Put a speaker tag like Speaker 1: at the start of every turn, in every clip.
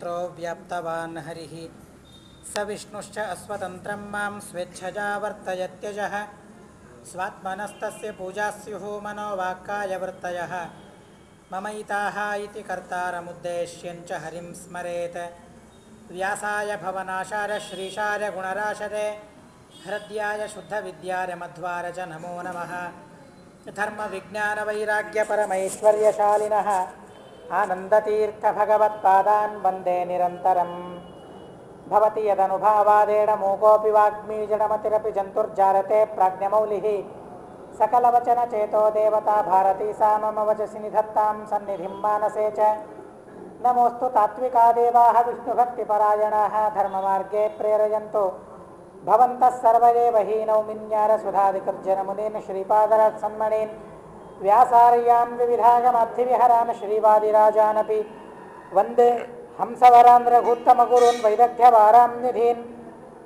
Speaker 1: सर्वत्र व्याप्तवान् हरिः स विष्णुश्च अस्वतन्त्रं मां स्वेच्छया वर्तयत्यजः स्वात्मनस्तस्य पूजा स्युः मनोवाक्कायवृत्तयः ममैताः इति कर्तारमुद्देश्यञ्च हरिं स्मरेत् व्यासाय भवनाशाय श्रीशाय गुणराशरे हृद्याय शुद्धविद्याय मध्वाय च नमो नमः धर्मविज्ञानवैराग्यपरमैश्वर्यशालिनः आनन्दतीर्थभगवत्पादान् वन्दे निरन्तरम् भवति यदनुभावादेडमूकोऽपि वाग्मी जडमतिरपि जन्तुर्जारते प्राज्ञमौलिः सकलवचनचेतो देवता भारती सा मम वचसि निधत्तां सन्निधिं मानसे च नमोऽस्तु तात्विका देवाः विष्णुभक्तिपरायणाः धर्ममार्गे प्रेरयन्तु भवन्तः सर्व एव हि नौमिन्यारसुधादिकृर्जनमुनीन् श्रीपादरात्सन्मणीन् व्यासार्यान् विविधागमद्धिविहरान् श्रीवादिराजानपि वन्दे हंसवरान् रघुत्तमगुरून् वैदग्ध्यवाराम्निधीन्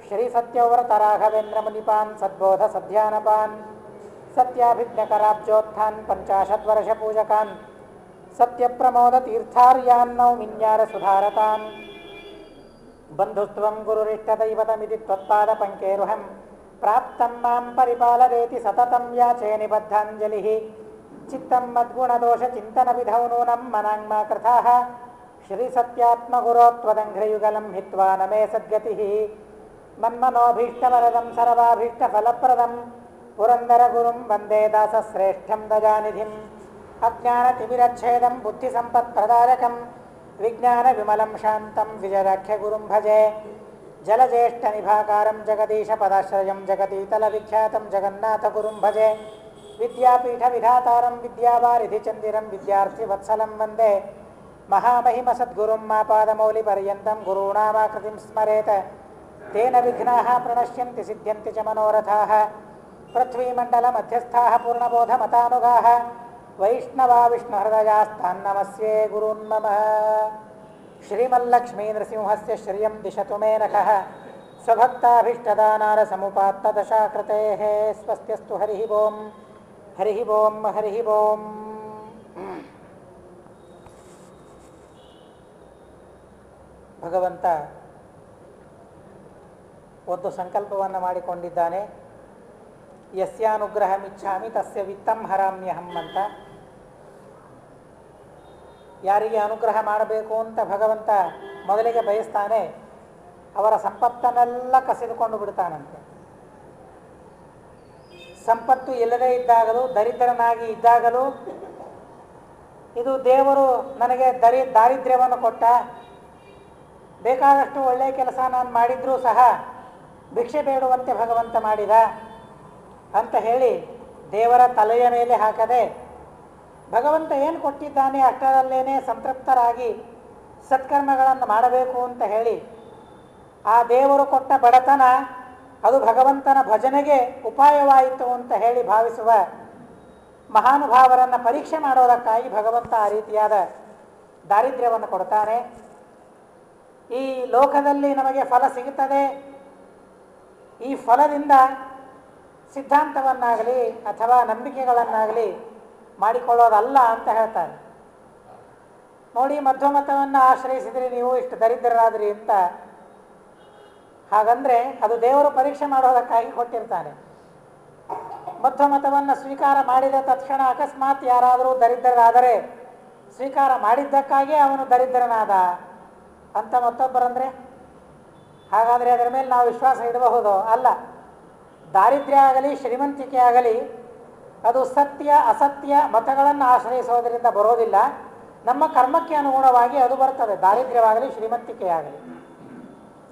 Speaker 1: श्रीसत्यव्रतराघवेन्द्रमुनिपान् सद्बोधसध्यानपान् सत्याभिज्ञकराब्जोत्थान् 50 वर्षपूजकान् सत्यप्रमोदतीर्थार्यान् नौमिन्यारसुधारतान् बन्धुत्वं गुरुरिष्टदैवतमिति त्वत्पादपङ्केरुहं प्राप्तं मां परिपालयेति सततं याचे निबद्धाञ्जलिः चित्तं मद्गुणदोषचिन्तनविधौ नूनं मनाङ्मा कृताः श्रीसत्यात्मगुरो त्वदङ्घ्रयुगलं हित्वा न मे सद्गतिः मन्मनोभीष्टवरदं सर्वाभीष्टफलप्रदं पुरन्दरगुरुं वन्दे दासश्रेष्ठं दयानिधिम् अज्ञानतिमिरच्छेदं बुद्धिसम्पत्प्रदायकं विज्ञानविमलं शान्तं विजयाख्यगुरुं भजे जलज्येष्ठनिभाकारं जगदीशपदाश्रयं जगतीतलविख्यातं जगन्नाथगुरुं भजे विद्यापीठविधातारं विद्यावारिधिचन्दिरं विद्यार्थिवत्सलं वन्दे महामहिमसद्गुरुं मापादमौलिपर्यन्तं गुरूणामाकृतिं स्मरेत् तेन विघ्नाः प्रणश्यन्ति सिद्ध्यन्ति च मनोरथाः पृथ्वीमण्डलमध्यस्थाः पूर्णबोधमतानुगाः वैष्णवा विष्णुहृदयास्तान्नमस्ये गुरून् मम श्रीमल्लक्ष्मीनृसिंहस्य श्रियं दिशतु मे नखः स्वभक्ताभीष्टदानारसमुपात्तदशाकृतेः स्वस्त्यस्तु हरिः ओं हरिः ओं हरिः ओं ಭಗವಂತ ಒಂದು ಸಂಕಲ್ಪವನ್ನು ಮಾಡಿಕೊಂಡಿದ್ದಾನೆ. ಯಸ್ಯಾನುಗ್ರಹಮಿಚ್ಛಾಮಿ ತಸ್ಯ ವಿತ್ತಂ ಹರಾಮ್ಯಹಂ ಅಂತ. ಯಾರಿಗೆ ಅನುಗ್ರಹ ಮಾಡಬೇಕು ಅಂತ ಭಗವಂತ ಮೊದಲಿಗೆ ಬಯಸ್ತಾನೆ ಅವರ ಸಂಪತ್ತನ್ನೆಲ್ಲ ಕಸಿದುಕೊಂಡು ಬಿಡ್ತಾನಂತೆ. ಸಂಪತ್ತು ಇಲ್ಲದೇ ಇದ್ದಾಗಲೂ ದರಿದ್ರನಾಗಿ ಇದ್ದಾಗಲೂ ಇದು ದೇವರು ನನಗೆ ದಾರಿದ್ರ್ಯವನ್ನು ಕೊಟ್ಟ, ಬೇಕಾದಷ್ಟು ಒಳ್ಳೆಯ ಕೆಲಸ ನಾನು ಮಾಡಿದ್ರೂ ಸಹ ಭಿಕ್ಷೆ ಬೇಡುವಂತೆ ಭಗವಂತ ಮಾಡಿದ ಅಂತ ಹೇಳಿ ದೇವರ ತಲೆಯ ಮೇಲೆ ಹಾಕದೆ ಭಗವಂತ ಏನು ಕೊಟ್ಟಿದ್ದಾನೆ ಅಷ್ಟರಲ್ಲೇನೆ ಸಂತೃಪ್ತರಾಗಿ ಸತ್ಕರ್ಮಗಳನ್ನು ಮಾಡಬೇಕು ಅಂತ ಹೇಳಿ ಆ ದೇವರು ಕೊಟ್ಟ ಬಡತನ ಅದು ಭಗವಂತನ ಭಜನೆಗೆ ಉಪಾಯವಾಯಿತು ಅಂತ ಹೇಳಿ ಭಾವಿಸುವ ಮಹಾನುಭಾವರನ್ನು ಪರೀಕ್ಷೆ ಮಾಡೋದಕ್ಕಾಗಿ ಭಗವಂತ ಆ ರೀತಿಯಾದ ದಾರಿದ್ರ್ಯವನ್ನು ಕೊಡ್ತಾನೆ. ಈ ಲೋಕದಲ್ಲಿ ನಮಗೆ ಫಲ ಸಿಗುತ್ತದೆ, ಈ ಫಲದಿಂದ ಸಿದ್ಧಾಂತವನ್ನಾಗಲಿ ಅಥವಾ ನಂಬಿಕೆಗಳನ್ನಾಗಲಿ ಮಾಡಿಕೊಳ್ಳೋದಲ್ಲ ಅಂತ ಹೇಳ್ತಾರೆ. ನೋಡಿ, ಮಧ್ವಮತವನ್ನು ಆಶ್ರಯಿಸಿದ್ರಿ ನೀವು ಇಷ್ಟು ದರಿದ್ರರಾದ್ರಿ ಅಂತ. ಹಾಗಂದರೆ ಅದು ದೇವರು ಪರೀಕ್ಷೆ ಮಾಡೋದಕ್ಕಾಗಿ ಕೊಟ್ಟಿರ್ತಾನೆ. ಮಧ್ವಮತವನ್ನು ಸ್ವೀಕಾರ ಮಾಡಿದ ತಕ್ಷಣ ಅಕಸ್ಮಾತ್ ಯಾರಾದರೂ ದರಿದ್ರರಾದರೆ ಸ್ವೀಕಾರ ಮಾಡಿದ್ದಕ್ಕಾಗಿ ಅವನು ದರಿದ್ರನಾದ ಅಂತ ಮತ್ತೊಬ್ಬರಂದರೆ ಹಾಗಾದರೆ ಅದರ ಮೇಲೆ ನಾವು ವಿಶ್ವಾಸ ಇಡಬಹುದು? ಅಲ್ಲ. ದಾರಿದ್ರ್ಯ ಆಗಲಿ ಶ್ರೀಮಂತಿಕೆ ಆಗಲಿ ಅದು ಸತ್ಯ ಅಸತ್ಯ ಮತಗಳನ್ನು ಆಶ್ರಯಿಸೋದರಿಂದ ಬರೋದಿಲ್ಲ, ನಮ್ಮ ಕರ್ಮಕ್ಕೆ ಅನುಗುಣವಾಗಿ ಅದು ಬರ್ತದೆ. ದಾರಿದ್ರ್ಯವಾಗಲಿ ಶ್ರೀಮಂತಿಕೆಯಾಗಲಿ.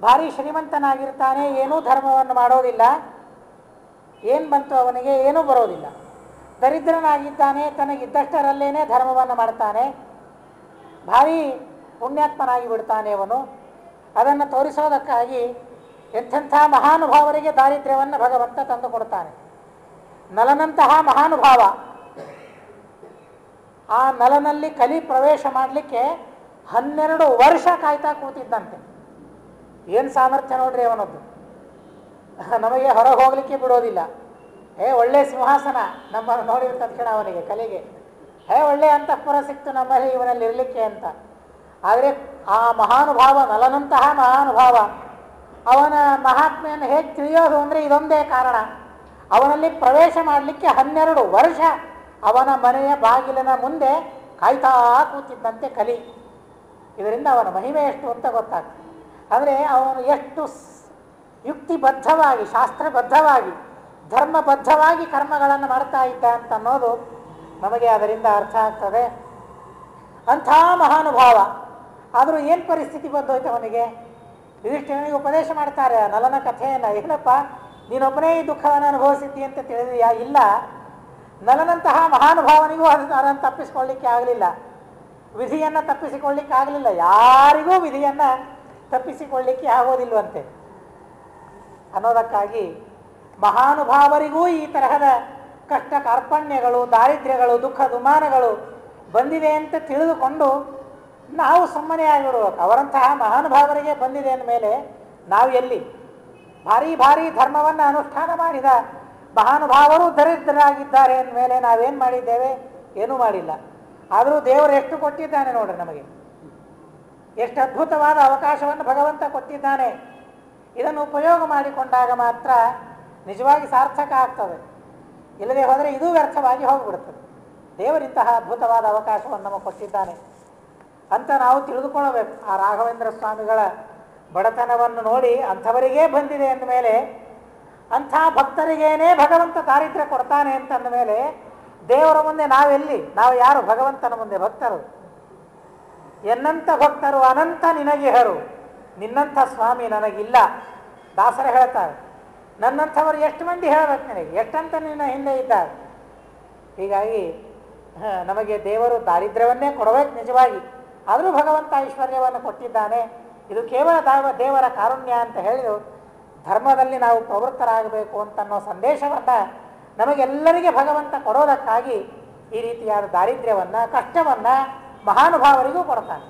Speaker 1: ಭಾರಿ ಶ್ರೀಮಂತನಾಗಿರ್ತಾನೆ, ಏನೂ ಧರ್ಮವನ್ನು ಮಾಡೋದಿಲ್ಲ, ಏನು ಬಂತು ಅವನಿಗೆ ಏನೂ ಬರೋದಿಲ್ಲ. ದರಿದ್ರನಾಗಿದ್ದಾನೆ, ತನಗಿದ್ದಷ್ಟರಲ್ಲೇನೆ ಧರ್ಮವನ್ನು ಮಾಡ್ತಾನೆ, ಭಾರಿ ಪುಣ್ಯಾತ್ಮನಾಗಿ ಬಿಡ್ತಾನೆ ಅವನು. ಅದನ್ನು ತೋರಿಸೋದಕ್ಕಾಗಿ ಎಂಥೆಂಥ ಮಹಾನುಭಾವರಿಗೆ ದಾರಿದ್ರ್ಯವನ್ನು ಭಗವಂತ ತಂದು ಕೊಡ್ತಾನೆ. ನಲನಂತಹ ಮಹಾನುಭಾವ ಆ ನಲನಲ್ಲಿ ಕಲಿ ಪ್ರವೇಶ ಮಾಡಲಿಕ್ಕೆ 12 ವರ್ಷ ಕಾಯ್ತಾ ಕೂತಿದ್ದಂತೆ. ಏನು ಸಾಮರ್ಥ್ಯ ನೋಡ್ರಿ ಅವನದ್ದು. ನಮಗೆ ಹೊರಗೆ ಹೋಗಲಿಕ್ಕೆ ಬಿಡೋದಿಲ್ಲ. ಒಳ್ಳೆ ಸಿಂಹಾಸನ ನಮ್ಮನ್ನು ನೋಡಿದ ತಕ್ಷಣ ಅವನಿಗೆ ಕಲಿಗೆ ಒಳ್ಳೆ ಅಂತಃಪುರ ಸಿಕ್ತು ನಮ್ಮಲ್ಲಿ ಇವನಲ್ಲಿ ಇರಲಿಕ್ಕೆ ಅಂತ. ಆದರೆ ಆ ಮಹಾನುಭಾವ, ನಲನಂತಹ ಮಹಾನುಭಾವ, ಅವನ ಮಹಾತ್ಮೆಯನ್ನು ಹೇಗೆ ತಿಳಿಯೋದು ಅಂದರೆ ಇದೊಂದೇ ಕಾರಣ. ಅವನಲ್ಲಿ ಪ್ರವೇಶ ಮಾಡಲಿಕ್ಕೆ 12 ವರ್ಷ ಅವನ ಮನೆಯ ಬಾಗಿಲಿನ ಮುಂದೆ ಕಾಯ್ತಾ ಕೂತಿದ್ದಂತೆ ಕಲಿ. ಇದರಿಂದ ಅವನ ಮಹಿಮೆ ಎಷ್ಟು ಅಂತ ಗೊತ್ತಾಗ್ತದೆ. ಅಂದರೆ ಅವನು ಎಷ್ಟು ಯುಕ್ತಿಬದ್ಧವಾಗಿ, ಶಾಸ್ತ್ರಬದ್ಧವಾಗಿ, ಧರ್ಮಬದ್ಧವಾಗಿ ಕರ್ಮಗಳನ್ನು ಮಾಡ್ತಾ ಇದ್ದ ಅಂತ ಅನ್ನೋದು ನಮಗೆ ಅದರಿಂದ ಅರ್ಥ ಆಗ್ತದೆ. ಅಂಥ ಮಹಾನುಭಾವ. ಆದರೂ ಏನು ಪರಿಸ್ಥಿತಿ ಬಂದೋಯ್ತು ಅವನಿಗೆ? ಯುಧಿಷ್ಠಿರನಿಗೆ ಉಪದೇಶ ಮಾಡ್ತಾರೆ ನಲನ ಕಥೆಯನ್ನು. ಏನಪ್ಪ ನೀನೊಬ್ಬನೇ ಈ ದುಃಖವನ್ನು ಅನುಭವಿಸಿದ್ದಿ ಅಂತ ತಿಳಿದೆಯಾ? ಇಲ್ಲ, ನಲನಂತಹ ಮಹಾನುಭಾವನಿಗೂ ಅದನ್ನು ತಪ್ಪಿಸಿಕೊಳ್ಳಿಕ್ಕೆ ಆಗಲಿಲ್ಲ, ವಿಧಿಯನ್ನು ತಪ್ಪಿಸಿಕೊಳ್ಳಿಕ್ಕೆ ಆಗಲಿಲ್ಲ. ಯಾರಿಗೂ ವಿಧಿಯನ್ನು ತಪ್ಪಿಸಿಕೊಳ್ಳಿಕ್ಕೆ ಆಗೋದಿಲ್ವಂತೆ. ಅನ್ನೋದಕ್ಕಾಗಿ ಮಹಾನುಭಾವರಿಗೂ ಈ ತರಹದ ಕಷ್ಟ ಕಾರ್ಪಣ್ಯಗಳು, ದಾರಿದ್ರ್ಯಗಳು, ದುಃಖ ದುಮಾನಗಳು ಬಂದಿದೆ ಅಂತ ತಿಳಿದುಕೊಂಡು ನಾವು ಸುಮ್ಮನೆ ಆಗಿಬಿಡ್ಬೇಕು. ಅವರಂತಹ ಮಹಾನುಭಾವರಿಗೆ ಬಂದಿದೆ ಅಂದಮೇಲೆ ನಾವು ಎಲ್ಲಿ? ಭಾರೀ ಭಾರೀ ಧರ್ಮವನ್ನು ಅನುಷ್ಠಾನ ಮಾಡಿದ ಮಹಾನುಭಾವರು ದರಿದ್ರರಾಗಿದ್ದಾರೆ ಅಂದಮೇಲೆ ನಾವೇನು ಮಾಡಿದ್ದೇವೆ? ಏನೂ ಮಾಡಿಲ್ಲ. ಆದರೂ ದೇವರು ಎಷ್ಟು ಕೊಟ್ಟಿದ್ದಾನೆ ನೋಡ್ರಿ ನಮಗೆ. ಎಷ್ಟು ಅದ್ಭುತವಾದ ಅವಕಾಶವನ್ನು ಭಗವಂತ ಕೊಟ್ಟಿದ್ದಾನೆ. ಇದನ್ನು ಉಪಯೋಗ ಮಾಡಿಕೊಂಡಾಗ ಮಾತ್ರ ನಿಜವಾಗಿ ಸಾರ್ಥಕ ಆಗ್ತದೆ. ಇಲ್ಲದೆ ಹೋದರೆ ಇದೂ ವ್ಯರ್ಥವಾಗಿ ಹೋಗಿಬಿಡ್ತದೆ. ದೇವರಿಂತಹ ಅದ್ಭುತವಾದ ಅವಕಾಶವನ್ನು ನಮಗೆ ಕೊಟ್ಟಿದ್ದಾನೆ ಅಂತ ನಾವು ತಿಳಿದುಕೊಳ್ಳಬೇಕು. ಆ ರಾಘವೇಂದ್ರ ಸ್ವಾಮಿಗಳ ಬಡತನವನ್ನು ನೋಡಿ ಅಂಥವರಿಗೇ ಬಂದಿದೆ ಅಂದಮೇಲೆ, ಅಂಥ ಭಕ್ತರಿಗೇನೇ ಭಗವಂತ ದಾರಿದ್ರ್ಯ ಕೊಡ್ತಾನೆ ಅಂತಂದ ಮೇಲೆ ದೇವರ ಮುಂದೆ ನಾವೆಲ್ಲಿ? ನಾವು ಯಾರು? ಭಗವಂತನ ಮುಂದೆ ಭಕ್ತರು. ಎನ್ನಂಥ ಭಕ್ತರು ಅನಂತ ನಿನಗಿಹರು, ನಿನ್ನಂಥ ಸ್ವಾಮಿ ನನಗಿಲ್ಲ. ದಾಸರ ಹೇಳ್ತಾರೆ, ನನ್ನಂಥವರು ಎಷ್ಟು ಮಂದಿ ಹೇಳಬೇಕು ನಿನಗೆ? ಎಷ್ಟಂತ ನಿನ್ನ ಹಿಂದೆ ಇದ್ದಾರೆ. ಹೀಗಾಗಿ ನಮಗೆ ದೇವರು ದಾರಿದ್ರ್ಯವನ್ನೇ ಕೊಡಬೇಕು ನಿಜವಾಗಿ. ಆದರೂ ಭಗವಂತ ಐಶ್ವರ್ಯವನ್ನು ಕೊಟ್ಟಿದ್ದಾನೆ. ಇದು ಕೇವಲ ದೇವರ ಕಾರುಣ್ಯ ಅಂತ ಹೇಳಿದ್ರು ಧರ್ಮದಲ್ಲಿ ನಾವು ಪ್ರವೃತ್ತರಾಗಬೇಕು ಅಂತನ್ನೋ ಸಂದೇಶವನ್ನು ನಮಗೆಲ್ಲರಿಗೆ ಭಗವಂತ ಕೊಡೋದಕ್ಕಾಗಿ ಈ ರೀತಿಯಾದ ದಾರಿದ್ರ್ಯವನ್ನು, ಕಷ್ಟವನ್ನು ಮಹಾನುಭಾವರಿಗೂ ಕೊಡ್ತಾನೆ.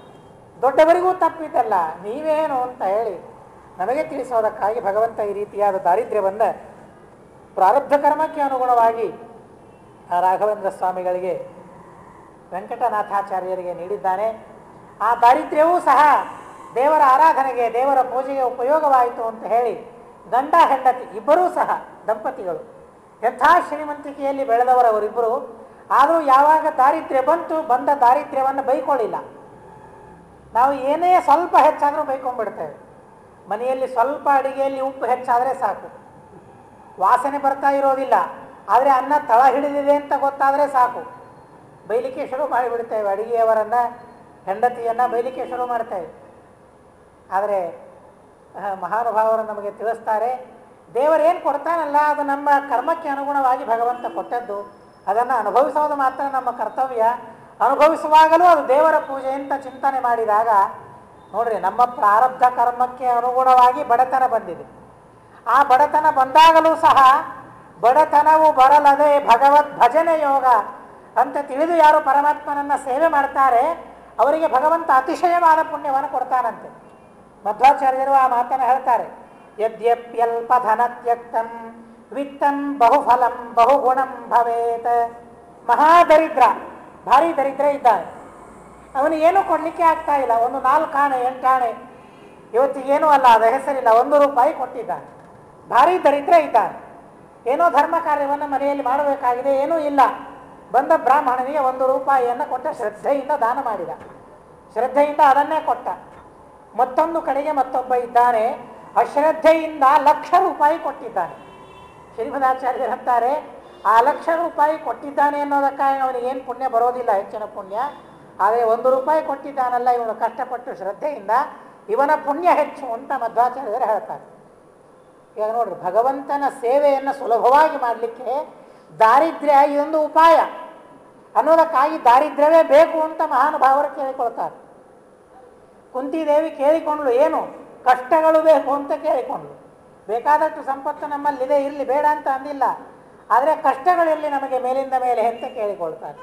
Speaker 1: ದೊಡ್ಡವರಿಗೂ ತಪ್ಪಿದ್ದಲ್ಲ, ನೀವೇನು ಅಂತ ಹೇಳಿ ನಮಗೆ ತಿಳಿಸೋದಕ್ಕಾಗಿ ಭಗವಂತ ಈ ರೀತಿಯಾದ ದಾರಿದ್ರ್ಯವನ್ನು ಪ್ರಾರಬ್ಧ ಕರ್ಮಕ್ಕೆ ಅನುಗುಣವಾಗಿ ಆ ರಾಘವೇಂದ್ರ ಸ್ವಾಮಿಗಳಿಗೆ, ವೆಂಕಟನಾಥಾಚಾರ್ಯರಿಗೆ ನೀಡಿದ್ದಾನೆ. ಆ ದಾರಿದ್ರ್ಯವೂ ಸಹ ದೇವರ ಆರಾಧನೆಗೆ, ದೇವರ ಪೂಜೆಗೆ ಉಪಯೋಗವಾಯಿತು ಅಂತ ಹೇಳಿ ಗಂಡ ಹೆಂಡತಿ ಇಬ್ಬರೂ ಸಹ ದಂಪತಿಗಳು ಯಥಾ ಶ್ರೀಮಂತಿಕೆಯಲ್ಲಿ ಬೆಳೆದವರವರಿಬ್ಬರು. ಆದರೂ ಯಾವಾಗ ದಾರಿದ್ರ್ಯ ಬಂದ ದಾರಿದ್ರ್ಯವನ್ನು ಬೈಕೊಳ್ಳಿಲ್ಲ. ನಾವು ಏನೇ ಸ್ವಲ್ಪ ಹೆಚ್ಚಾದರೂ ಬೈಕೊಂಡ್ಬಿಡ್ತೇವೆ. ಮನೆಯಲ್ಲಿ ಸ್ವಲ್ಪ ಅಡಿಗೆಯಲ್ಲಿ ಉಪ್ಪು ಹೆಚ್ಚಾದರೆ ಸಾಕು, ವಾಸನೆ ಬರ್ತಾ ಇರೋದಿಲ್ಲ, ಆದರೆ ಅನ್ನ ತಳ ಹಿಡಿದಿದೆ ಅಂತ ಗೊತ್ತಾದರೆ ಸಾಕು, ಬೈಲಿಕ್ಕೆ ಶುರು ಮಾಡಿಬಿಡ್ತೇವೆ. ಅಡಿಗೆಯವರನ್ನು, ಹೆಂಡತಿಯನ್ನು ಬೈಲಿಕ್ಕೆ ಶುರು ಮಾಡ್ತೇವೆ. ಆದರೆ ಮಹಾನುಭಾವರು ನಮಗೆ ತಿಳಿಸ್ತಾರೆ, ದೇವರೇನು ಕೊಡ್ತಾನಲ್ಲ ಅದು ನಮ್ಮ ಕರ್ಮಕ್ಕೆ ಅನುಗುಣವಾಗಿ ಭಗವಂತ ಕೊಟ್ಟದ್ದು. ಅದನ್ನು ಅನುಭವಿಸೋದು ಮಾತ್ರ ನಮ್ಮ ಕರ್ತವ್ಯ. ಅನುಭವಿಸುವಾಗಲೂ ಅದು ದೇವರ ಪೂಜೆ ಅಂತ ಚಿಂತನೆ ಮಾಡಿದಾಗ ನೋಡ್ರಿ, ನಮ್ಮ ಪ್ರಾರಬ್ಧ ಕರ್ಮಕ್ಕೆ ಅನುಗುಣವಾಗಿ ಬಡತನ ಬಂದಿದೆ. ಆ ಬಡತನ ಬಂದಾಗಲೂ ಸಹ ಬಡತನವು ಬರಲದೆ ಭಗವದ್ ಭಜನೆ ಯೋಗ ಅಂತ ತಿಳಿದು ಯಾರು ಪರಮಾತ್ಮನನ್ನು ಸೇವೆ ಮಾಡ್ತಾರೆ ಅವರಿಗೆ ಭಗವಂತ ಅತಿಶಯವಾದ ಪುಣ್ಯವನ್ನು ಕೊಡ್ತಾನಂತೆ. ಮಧ್ವಾಚಾರ್ಯರು ಆ ಮಾತನ್ನು ಹೇಳ್ತಾರೆ, ಯದ್ಯಪ್ಯಲ್ಪ ಧನ ತ್ಯಕ್ತಂ ವಿತ್ತಂ ಬಹುಫಲಂ ಬಹುಗುಣಂ ಭವೇತ್. ಮಹಾದರಿದ್ರ, ಭಾರಿ ದರಿದ್ರ ಇದ್ದಾನೆ, ಅವನಿಗೇನು ಕೊಡಲಿಕ್ಕೆ ಆಗ್ತಾ ಇಲ್ಲ. ಒಂದು 4 ಆಣೆ 8 ಆಣೆ ಇವತ್ತಿಗೇನೂ ಅಲ್ಲ, ಅದು ಹೆಸರಿಲ್ಲ, 1 ರೂಪಾಯಿ ಕೊಟ್ಟಿದ್ದಾನೆ. ಭಾರಿ ದರಿದ್ರ ಇದ್ದಾನೆ. ಏನೋ ಧರ್ಮ ಕಾರ್ಯವನ್ನು ಮನೆಯಲ್ಲಿ ಮಾಡಬೇಕಾಗಿದೆ, ಏನೂ ಇಲ್ಲ. ಬಂದ ಬ್ರಾಹ್ಮಣನಿಗೆ 1 ರೂಪಾಯಿಯನ್ನು ಕೊಟ್ಟ, ಶ್ರದ್ಧೆಯಿಂದ ದಾನ ಮಾಡಿದ, ಶ್ರದ್ಧೆಯಿಂದ ಅದನ್ನೇ ಕೊಟ್ಟ. ಮತ್ತೊಂದು ಕಡೆಗೆ ಮತ್ತೊಬ್ಬ ಇದ್ದಾನೆ, ಅಶ್ರದ್ಧೆಯಿಂದ 1,00,000 ರೂಪಾಯಿ ಕೊಟ್ಟಿದ್ದಾನೆ. ಶ್ರೀಮದಾಚಾರ್ಯರು ಅಂತಾರೆ, ಆ 1,00,000 ರೂಪಾಯಿ ಕೊಟ್ಟಿದ್ದಾನೆ ಅನ್ನೋದಕ್ಕಾಗಿ ಅವನಿಗೇನು ಪುಣ್ಯ ಬರೋದಿಲ್ಲ, ಹೆಚ್ಚಿನ ಪುಣ್ಯ. ಆದರೆ 1 ರೂಪಾಯಿ ಕೊಟ್ಟಿದ್ದಾನಲ್ಲ ಇವನು ಕಷ್ಟಪಟ್ಟು ಶ್ರದ್ಧೆಯಿಂದ, ಇವನ ಪುಣ್ಯ ಹೆಚ್ಚು ಅಂತ ಮಧ್ವಾಚಾರ್ಯರು ಹೇಳ್ತಾರೆ. ಈಗ ನೋಡ್ರಿ, ಭಗವಂತನ ಸೇವೆಯನ್ನು ಸುಲಭವಾಗಿ ಮಾಡಲಿಕ್ಕೆ ದಾರಿದ್ರ್ಯ ಇದೊಂದು ಉಪಾಯ ಅನ್ನೋದಕ್ಕಾಗಿ ದಾರಿದ್ರ್ಯವೇ ಬೇಕು ಅಂತ ಮಹಾನುಭಾವರು ಕೇಳಿಕೊಳ್ತಾರೆ. ಕುಂತಿದೇವಿ ಕೇಳಿಕೊಂಡ್ಳು, ಏನು ಕಷ್ಟಗಳು ಬೇಕು ಅಂತ ಕೇಳಿಕೊಂಡ್ಳು. ಬೇಕಾದಷ್ಟು ಸಂಪತ್ತು ನಮ್ಮಲ್ಲಿದೆ, ಇರಲಿ, ಬೇಡ ಅಂತ ಅಂದಿಲ್ಲ. ಆದರೆ ಕಷ್ಟಗಳಲ್ಲಿ ನಮಗೆ ಮೇಲಿಂದ ಮೇಲೆ ಅಂತ ಕೇಳಿಕೊಳ್ತಾರೆ.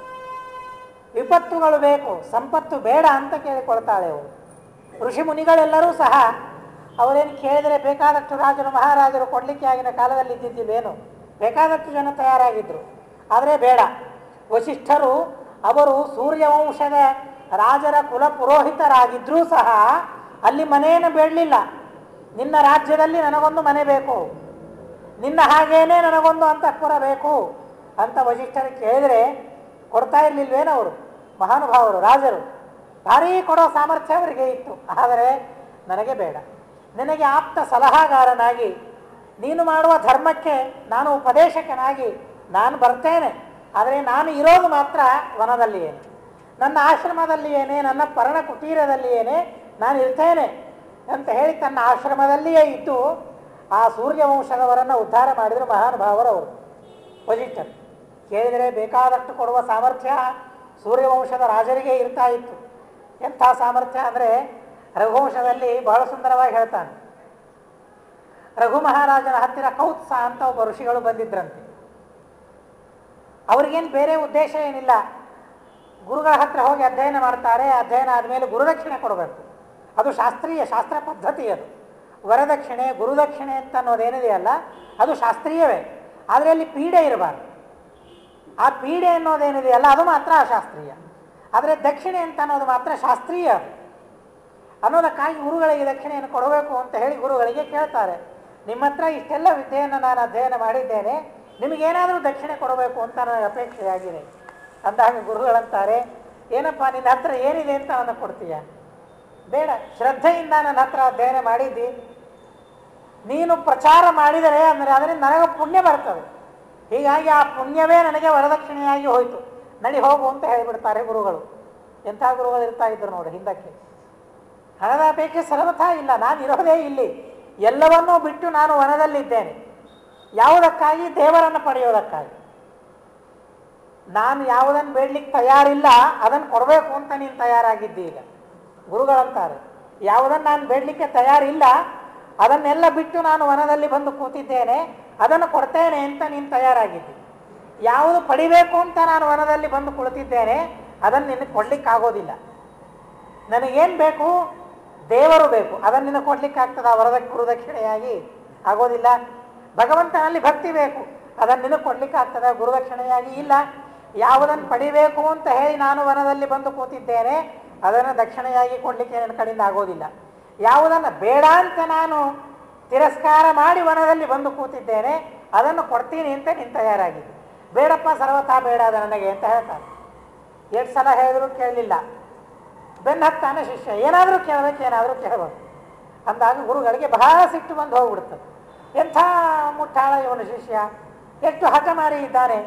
Speaker 1: ವಿಪತ್ತುಗಳು ಬೇಕು, ಸಂಪತ್ತು ಬೇಡ ಅಂತ ಕೇಳಿಕೊಳ್ತಾಳೆ ಅವರು. ಋಷಿ ಮುನಿಗಳೆಲ್ಲರೂ ಸಹ ಅವರೇನು ಕೇಳಿದರೆ ಬೇಕಾದಷ್ಟು ರಾಜರು ಮಹಾರಾಜರು ಕೊಡಲಿಕ್ಕೆ ಆಗಿನ ಕಾಲದಲ್ಲಿ ಇದ್ದಿದ್ದಿಲ್ವೇನು, ಬೇಕಾದಷ್ಟು ಜನ ತಯಾರಾಗಿದ್ದರು. ಆದರೆ ಬೇಡ. ವಸಿಷ್ಠರು ಅವರು ಸೂರ್ಯವಂಶದ ರಾಜರ ಕುಲ ಪುರೋಹಿತರಾಗಿದ್ದರೂ ಸಹ ಅಲ್ಲಿ ಮನೆಯನ್ನು ಬೇಡಲಿಲ್ಲ. ನಿನ್ನ ರಾಜ್ಯದಲ್ಲಿ ನನಗೊಂದು ಮನೆ ಬೇಕು, ನಿನ್ನ ಹಾಗೇನೆ ನನಗೊಂದು ಅಂತಃಪುರ ಬೇಕು ಅಂತ ವಸಿಷ್ಠರು ಕೇಳಿದರೆ ಕೊಡ್ತಾ ಇರಲಿಲ್ವೇನವರು? ಮಹಾನುಭಾವರು ರಾಜರು ಭಾರೀ ಕೊಡೋ ಸಾಮರ್ಥ್ಯ ಅವರಿಗೆ ಇತ್ತು. ಆದರೆ ನನಗೆ ಬೇಡ, ನಿನಗೆ ಆಪ್ತ ಸಲಹಾಗಾರನಾಗಿ ನೀನು ಮಾಡುವ ಧರ್ಮಕ್ಕೆ ನಾನು ಉಪದೇಶಕನಾಗಿ ನಾನು ಬರ್ತೇನೆ. ಆದರೆ ನಾನು ಇರೋದು ಮಾತ್ರ ವನದಲ್ಲಿಯೇನೆ, ನನ್ನ ಆಶ್ರಮದಲ್ಲಿಯೇನೆ, ನನ್ನ ಪರ್ಣ ಕುಟೀರದಲ್ಲಿಯೇನೆ ನಾನು ಇರ್ತೇನೆ ಅಂತ ಹೇಳಿ ತನ್ನ ಆಶ್ರಮದಲ್ಲಿಯೇ ಇದ್ದು ಆ ಸೂರ್ಯವಂಶದವರನ್ನು ಉದ್ಧಾರ ಮಾಡಿದರು ಮಹಾನುಭಾವರವರು ವಸಿಷ್ಠರು. ಕೇಳಿದರೆ ಬೇಕಾದಷ್ಟು ಕೊಡುವ ಸಾಮರ್ಥ್ಯ ಸೂರ್ಯವಂಶದ ರಾಜರಿಗೆ ಇರ್ತಾ ಇತ್ತು. ಎಂಥ ಸಾಮರ್ಥ್ಯ ಅಂದರೆ ರಘುವಂಶದಲ್ಲಿ ಬಹಳ ಸುಂದರವಾಗಿ ಹೇಳ್ತಾನೆ. ರಘು ಮಹಾರಾಜನ ಹತ್ತಿರ ಕೌತ್ಸ ಅಂತ ಒಬ್ಬ ಋಷಿಗಳು ಬಂದಿದ್ರಂತೆ. ಅವ್ರಿಗೇನು ಬೇರೆ ಉದ್ದೇಶ ಏನಿಲ್ಲ, ಗುರುಗಳ ಹತ್ರ ಹೋಗಿ ಅಧ್ಯಯನ ಮಾಡ್ತಾರೆ. ಅಧ್ಯಯನ ಆದಮೇಲೆ ಗುರುದಕ್ಷಿಣೆ ಕೊಡಬೇಕು, ಅದು ಶಾಸ್ತ್ರೀಯ ಶಾಸ್ತ್ರ ಪದ್ಧತಿ. ಅದು ವರದಕ್ಷಿಣೆ ಗುರುದಕ್ಷಿಣೆ ಅಂತ ಅನ್ನೋದೇನಿದೆಯಲ್ಲ ಅದು ಶಾಸ್ತ್ರೀಯವೇ, ಆದರೆ ಅಲ್ಲಿ ಪೀಡೆ ಇರಬಾರ್ದು. ಆ ಪೀಡೆ ಅನ್ನೋದೇನಿದೆಯಲ್ಲ ಅದು ಮಾತ್ರ ಅಶಾಸ್ತ್ರೀಯ, ಆದರೆ ದಕ್ಷಿಣೆ ಅಂತ ಅನ್ನೋದು ಮಾತ್ರ ಶಾಸ್ತ್ರೀಯ ಅನ್ನೋದಕ್ಕಾಗಿ ಗುರುಗಳಿಗೆ ದಕ್ಷಿಣೆಯನ್ನು ಕೊಡಬೇಕು ಅಂತ ಹೇಳಿ ಗುರುಗಳಿಗೆ ಕೇಳ್ತಾರೆ. ನಿಮ್ಮ ಹತ್ರ ಇಷ್ಟೆಲ್ಲ ವಿದ್ಯೆಯನ್ನು ನಾನು ಅಧ್ಯಯನ ಮಾಡಿದ್ದೇನೆ, ನಿಮಗೇನಾದರೂ ದಕ್ಷಿಣೆ ಕೊಡಬೇಕು ಅಂತ ನನಗೆ ಅಪೇಕ್ಷೆಯಾಗಿದೆ ಅಂದಾಗ ಗುರುಗಳಂತಾರೆ, ಏನಪ್ಪ ನಿನ್ನ ಹತ್ರ ಏನಿದೆ ಅಂತ ನನಗೆ ಕೊಡ್ತೀಯ? ಬೇಡ, ಶ್ರದ್ಧೆಯಿಂದ ನನ್ನ ಹತ್ರ ಅಧ್ಯಯನ ಮಾಡಿದ್ದಿ, ನೀನು ಪ್ರಚಾರ ಮಾಡಿದರೆ ಅಂದರೆ ಅದರಿಂದ ನನಗೆ ಪುಣ್ಯ ಬರ್ತದೆ, ಹೀಗಾಗಿ ಆ ಪುಣ್ಯವೇ ನನಗೆ ವರದಕ್ಷಿಣೆಯಾಗಿ ಹೋಯಿತು, ನಡಿ ಹೋಗು ಅಂತ ಹೇಳಿಬಿಡ್ತಾರೆ ಗುರುಗಳು. ಎಂಥ ಗುರುಗಳು ಇರ್ತಾ ಇದ್ರು ನೋಡಿ ಹಿಂದಕ್ಕೆ. ಹಣದ ಅಪೇಕ್ಷೆ ಸರ್ವಥಾ ಇಲ್ಲ, ನಾನು ಇರೋದೇ ಇಲ್ಲಿ, ಎಲ್ಲವನ್ನೂ ಬಿಟ್ಟು ನಾನು ವನದಲ್ಲಿದ್ದೇನೆ. ಯಾವುದಕ್ಕಾಗಿ? ದೇವರನ್ನು ಪಡೆಯೋದಕ್ಕಾಗಿ. ನಾನು ಯಾವುದನ್ನು ಬೇಡಲಿಕ್ಕೆ ತಯಾರಿಲ್ಲ ಅದನ್ನು ಕೊಡಬೇಕು ಅಂತ ನೀನು ತಯಾರಾಗಿದ್ದಿ. ಈಗ ಗುರುಗಳಂತಾರೆ, ಯಾವುದನ್ನು ನಾನು ಬೇಡಲಿಕ್ಕೆ ತಯಾರಿಲ್ಲ ಅದನ್ನೆಲ್ಲ ಬಿಟ್ಟು ನಾನು ವನದಲ್ಲಿ ಬಂದು ಕೂತಿದ್ದೇನೆ, ಅದನ್ನು ಕೊಡ್ತೇನೆ ಅಂತ ನೀನು ತಯಾರಾಗಿದ್ದಿ. ಯಾವುದು ಪಡಿಬೇಕು ಅಂತ ನಾನು ವನದಲ್ಲಿ ಬಂದು ಕುಳಿತಿದ್ದೇನೆ ಅದನ್ನು ನಿನಗೆ ಕೊಡಲಿಕ್ಕಾಗೋದಿಲ್ಲ. ನನಗೇನು ಬೇಕು? ದೇವರು ಬೇಕು, ಅದನ್ನು ನಿನಗೆ ಕೊಡಲಿಕ್ಕಾಗ್ತದ? ಗುರುದಕ್ಷಿಣೆಯಾಗಿ ಆಗೋದಿಲ್ಲ. ಭಗವಂತನಲ್ಲಿ ಭಕ್ತಿ ಬೇಕು, ಅದನ್ನು ನಿನಗೆ ಕೊಡಲಿಕ್ಕಾಗ್ತದ? ಗುರುದಕ್ಷಿಣೆಯಾಗಿ ಇಲ್ಲ. ಯಾವುದನ್ನು ಪಡಿಬೇಕು ಅಂತ ಹೇಳಿ ನಾನು ವನದಲ್ಲಿ ಬಂದು ಕೂತಿದ್ದೇನೆ ಅದನ್ನು ದಕ್ಷಿಣೆಯಾಗಿ ಕೊಡಲಿಕ್ಕೆ ನನ್ನ ಕಡೆಯಿಂದ ಆಗೋದಿಲ್ಲ. ಯಾವುದನ್ನು ಬೇಡ ಅಂತ ನಾನು ತಿರಸ್ಕಾರ ಮಾಡಿ ವನದಲ್ಲಿ ಬಂದು ಕೂತಿದ್ದೇನೆ ಅದನ್ನು ಕೊಡ್ತೀನಿ ಅಂತ ನೀನು ತಯಾರಾಗಿದೆ. ಬೇಡಪ್ಪ, ಸರ್ವಥಾ ಬೇಡ ಅದು ನನಗೆ ಅಂತ ಹೇಳ್ತಾನೆ. ಎಷ್ಟು ಸಲ ಹೇಳಿದ್ರು ಕೇಳಲಿಲ್ಲ, ಬೆನ್ನು ಹತ್ತಾನೆ ಶಿಷ್ಯ. ಏನಾದರೂ ಕೇಳಬೇಕು, ಏನಾದರೂ ಕೇಳಬೇಕು ಅಂದಾಗ ಗುರುಗಳಿಗೆ ಬಹಳ ಸಿಟ್ಟು ಬಂದು ಹೋಗ್ಬಿಡ್ತದೆ. ಎಂಥ ಮುಟ್ಟಾಳ ಇವನು ಶಿಷ್ಯ, ಎಷ್ಟು ಹಠಮಾರಿ ಇದ್ದಾನೆ,